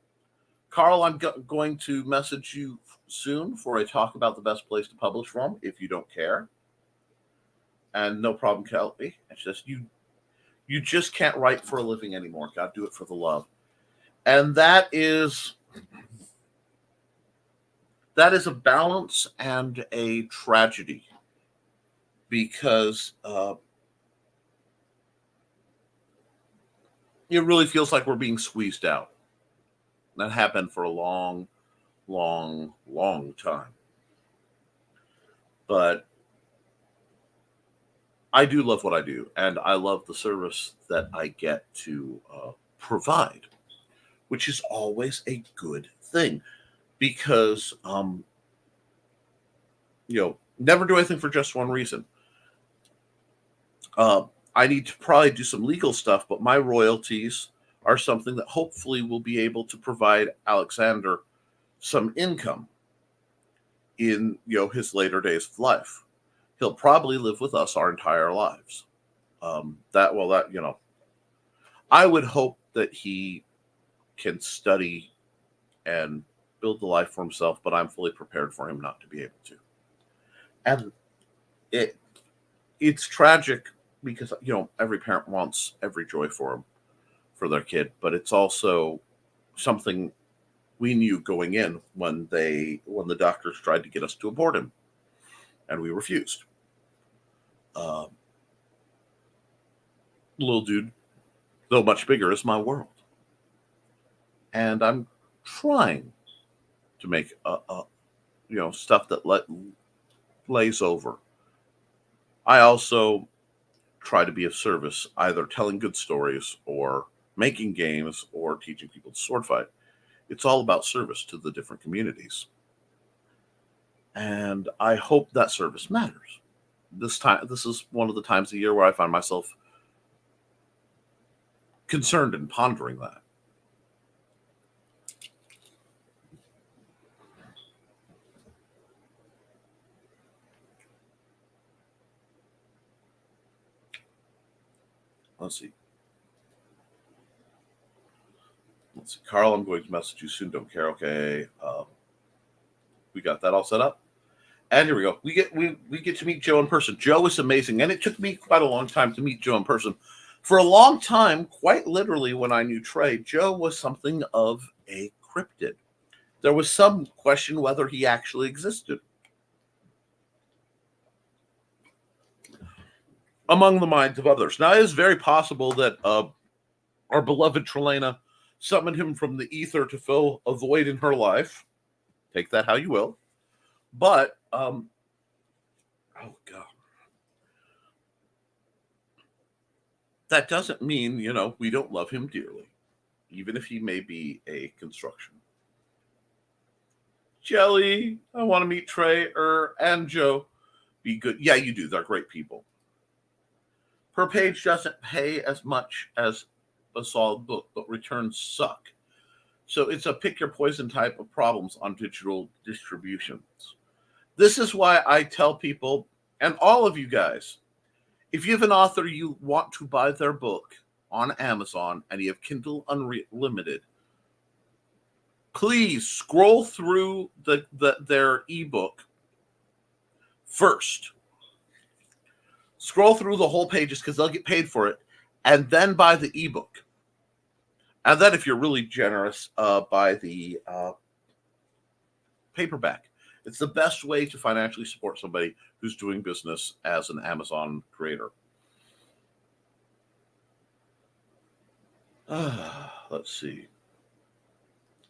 Carl, I'm going to message you soon for a talk about the best place to publish from, if you don't care. And no problem, Kelly. It's just you just can't write for a living anymore. Got to do it for the love. And that is a balance and a tragedy, because it really feels like we're being squeezed out. That happened for a long, long, long time. But I do love what I do, and I love the service that I get to provide, which is always a good thing, because never do anything for just one reason. I need to probably do some legal stuff, but my royalties are something that hopefully will be able to provide Alexander some income in his later days of life. He'll probably live with us our entire lives. I would hope that he can study and build the life for himself, but I'm fully prepared for him not to be able to. And it's tragic because every parent wants every joy for their kid, but it's also something we knew going in when the doctors tried to get us to abort him, and we refused. Little dude, though much bigger, is my world, and I'm trying to make stuff that lays over. I also try to be of service, either telling good stories or making games or teaching people to sword fight. It's all about service to the different communities. And I hope that service matters. This is one of the times of the year where I find myself concerned and pondering that. Let's see. Carl, I'm going to message you soon. Don't care. Okay. We got that all set up. And here we go. We get to meet Joe in person. Joe is amazing. And it took me quite a long time to meet Joe in person. For a long time, quite literally, when I knew Trey, Joe was something of a cryptid. There was some question whether he actually existed. Among the minds of others. Now, it is very possible that our beloved Trelena summoned him from the ether to fill a void in her life. Take that how you will. But, oh God. That doesn't mean, we don't love him dearly, even if he may be a construction. Jelly, I want to meet Trey and Joe. Be good. Yeah, you do. They're great people. Per page doesn't pay as much as a solid book, but returns suck. So it's a pick your poison type of problems on digital distributions. This is why I tell people, and all of you guys, if you have an author you want to buy their book on Amazon and you have Kindle Unlimited, please scroll through their ebook first. Scroll through the whole pages because they'll get paid for it, and then buy the ebook. And then, if you're really generous, buy the paperback. It's the best way to financially support somebody who's doing business as an Amazon creator. Let's see.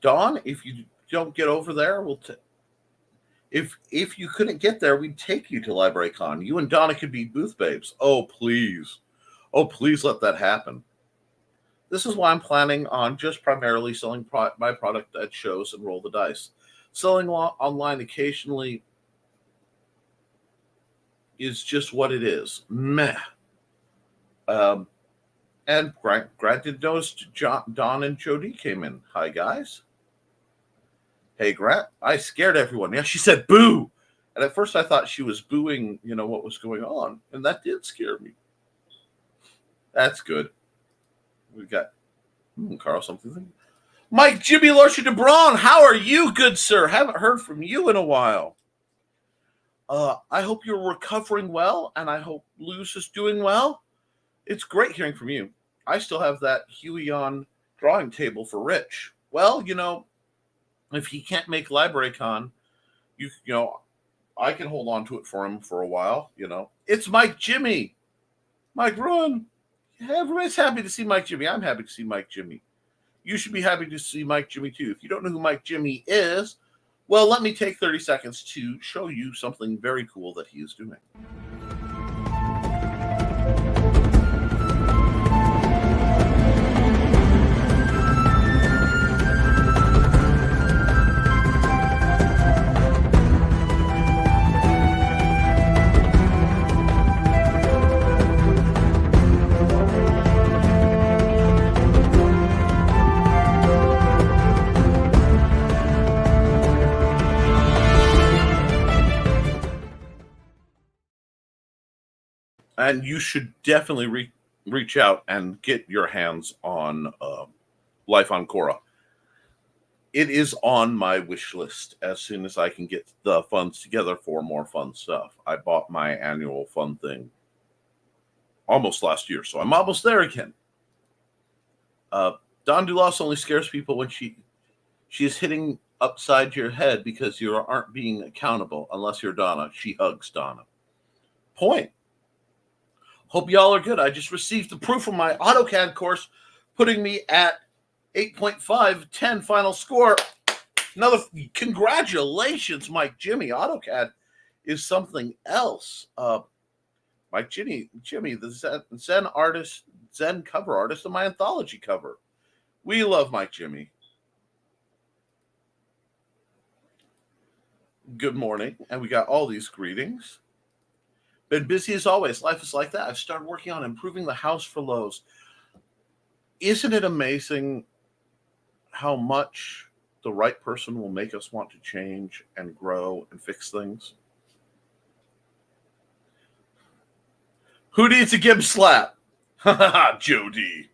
Dawn, if you don't get over there, if you couldn't get there, we'd take you to LibraryCon. You and Donna could be booth babes. Oh, please. Oh, please let that happen. This is why I'm planning on just primarily selling my product at shows and roll the dice. Selling online occasionally is just what it is. Meh. And Grant did notice Don and Jody came in. Hi, guys. Hey, Grant. I scared everyone. Yeah, she said boo. And at first I thought she was booing, what was going on. And that did scare me. That's good. We got Carl something. Mike Jimmy Larcher DeBron, how are you, good sir? Haven't heard from you in a while. I hope you're recovering well, and I hope Luz is doing well. It's great hearing from you. I still have that Huey on drawing table for Rich. Well, if he can't make LibraryCon, I can hold on to it for him for a while. It's Mike Jimmy. Mike, run. Everybody's happy to see Mike Jimmy. I'm happy to see Mike Jimmy. You should be happy to see Mike Jimmy too. If you don't know who Mike Jimmy is, well, let me take 30 seconds to show you something very cool that he is doing. And you should definitely reach out and get your hands on Life on Korra. It is on my wish list as soon as I can get the funds together for more fun stuff. I bought my annual fun thing almost last year, so I'm almost there again. Don Dulas only scares people when she's hitting upside your head because you aren't being accountable unless you're Donna. She hugs Donna. Point. Hope y'all are good. I just received the proof from my AutoCAD course, putting me at 8.510 final score. Another congratulations, Mike Jimmy. AutoCAD is something else. Mike Jimmy, the Zen cover artist of my anthology cover. We love Mike Jimmy. Good morning, and we got all these greetings. Been busy as always. Life is like that. I've started working on improving the house for Lowe's. Isn't it amazing how much the right person will make us want to change and grow and fix things? Who needs a Gibbs slap? Jody.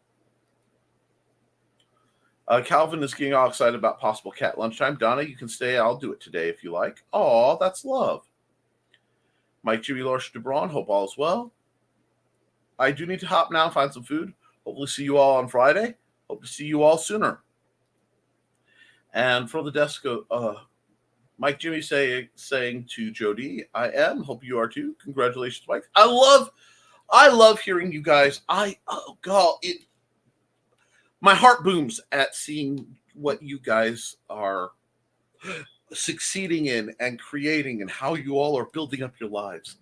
Calvin is getting all excited about possible cat lunchtime. Donna, you can stay. I'll do it today if you like. Oh, that's love. Mike Jimmy Larcher DeBron, hope all is well. I do need to hop now and find some food. Hopefully see you all on Friday. Hope to see you all sooner. And from the desk, Mike Jimmy saying to Jody, I am. Hope you are too. Congratulations, Mike. I love hearing you guys. My heart booms at seeing what you guys are succeeding in and creating and how you all are building up your lives.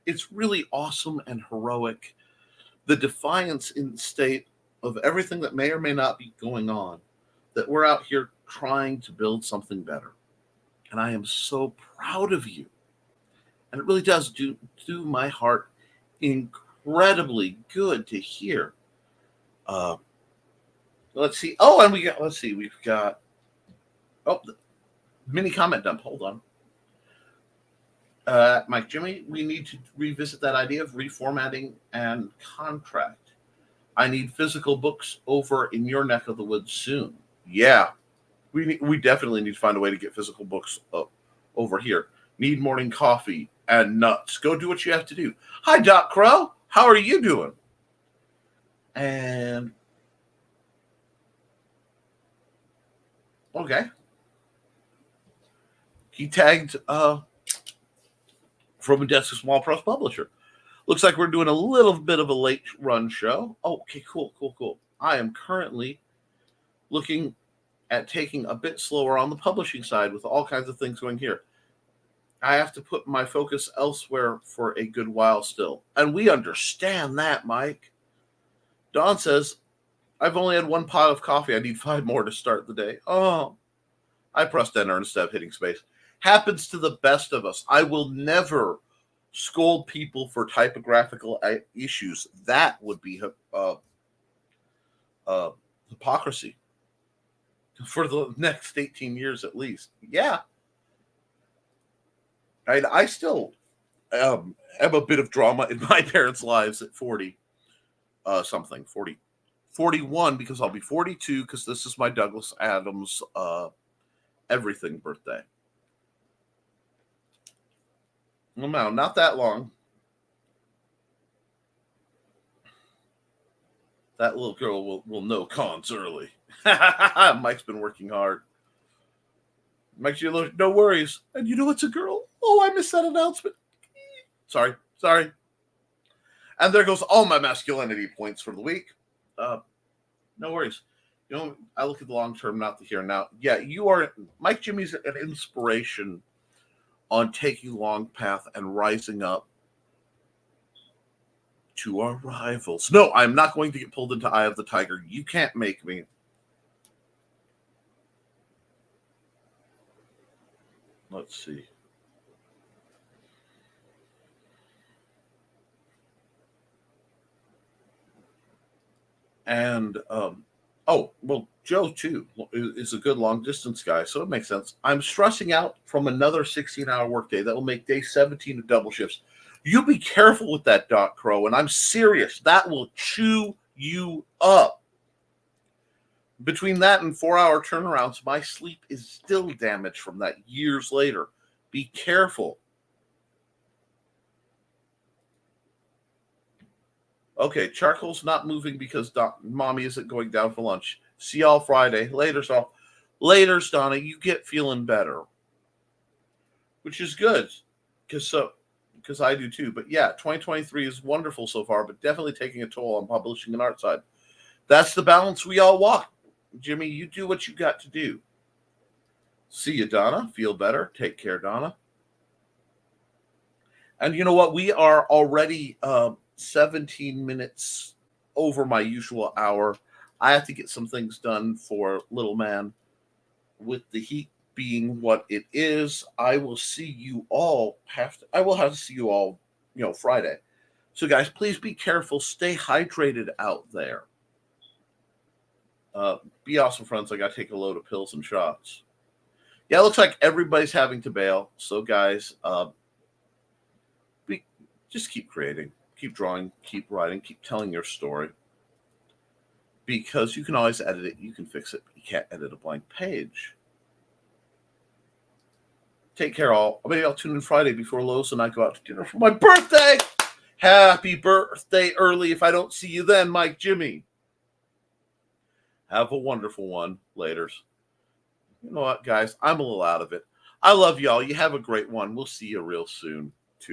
It's really awesome and heroic. The defiance in the state of everything that may or may not be going on, that we're out here trying to build something better. And I am so proud of you. And it really does do my heart incredibly good to hear. Let's see. Oh, and we've got the mini comment dump. Hold on. Mike Jimmy, we need to revisit that idea of reformatting and contract. I need physical books over in your neck of the woods soon. Yeah, we definitely need to find a way to get physical books over here. Need morning coffee and nuts. Go do what you have to do. Hi, Doc Crow. How are you doing? And okay. He tagged from a desk of small press publisher. Looks like we're doing a little bit of a late run show. Oh, okay, cool. I am currently looking at taking a bit slower on the publishing side with all kinds of things going here. I have to put my focus elsewhere for a good while still. And we understand that, Mike. Don says, I've only had one pot of coffee. I need 5 more to start the day. Oh, I pressed enter instead of hitting space. Happens to the best of us. I will never scold people for typographical issues. That would be hypocrisy for the next 18 years at least. Yeah. I still am a bit of drama in my parents' lives at 40 something, 40, 41, because I'll be 42 because this is my Douglas Adams everything birthday. Well, no, not that long. That little girl will know cons early. Mike's been working hard. Mike's no worries. And you know it's a girl? Oh, I missed that announcement. Sorry. And there goes all my masculinity points for the week. No worries. You know, I look at the long term, not the here and now. Yeah, you are. Mike Jimmy's an inspiration on taking long path and rising up to our rivals. No, I'm not going to get pulled into Eye of the Tiger. You can't make me. Let's see. And, Joe, too, is a good long-distance guy, so it makes sense. I'm stressing out from another 16-hour workday. That will make day 17 of double shifts. You be careful with that, Doc Crow, and I'm serious. That will chew you up. Between that and 4-hour turnarounds, my sleep is still damaged from that years later. Be careful. Okay, charcoal's not moving because mommy isn't going down for lunch. See y'all Friday. Later's all. Later's, Donna. You get feeling better, which is good, because I do too. But yeah, 2023 is wonderful so far, but definitely taking a toll on publishing and art side. That's the balance we all walk. Jimmy, you do what you got to do. See you, Donna. Feel better. Take care, Donna. And you know what? We are already 17 minutes over my usual hour. I have to get some things done for little man. With the heat being what it is, I will see you all I will have to see you all, Friday. So guys, please be careful. Stay hydrated out there. Be awesome, friends. I got to take a load of pills and shots. Yeah, it looks like everybody's having to bail. So guys, just keep creating. Keep drawing, keep writing, keep telling your story. Because you can always edit it, you can fix it, but you can't edit a blank page. Take care, all. Maybe I'll tune in Friday before Lois and I go out to dinner for my birthday. Happy birthday early if I don't see you then, Mike Jimmy. Have a wonderful one. Laters. You know what, guys? I'm a little out of it. I love y'all. You have a great one. We'll see you real soon.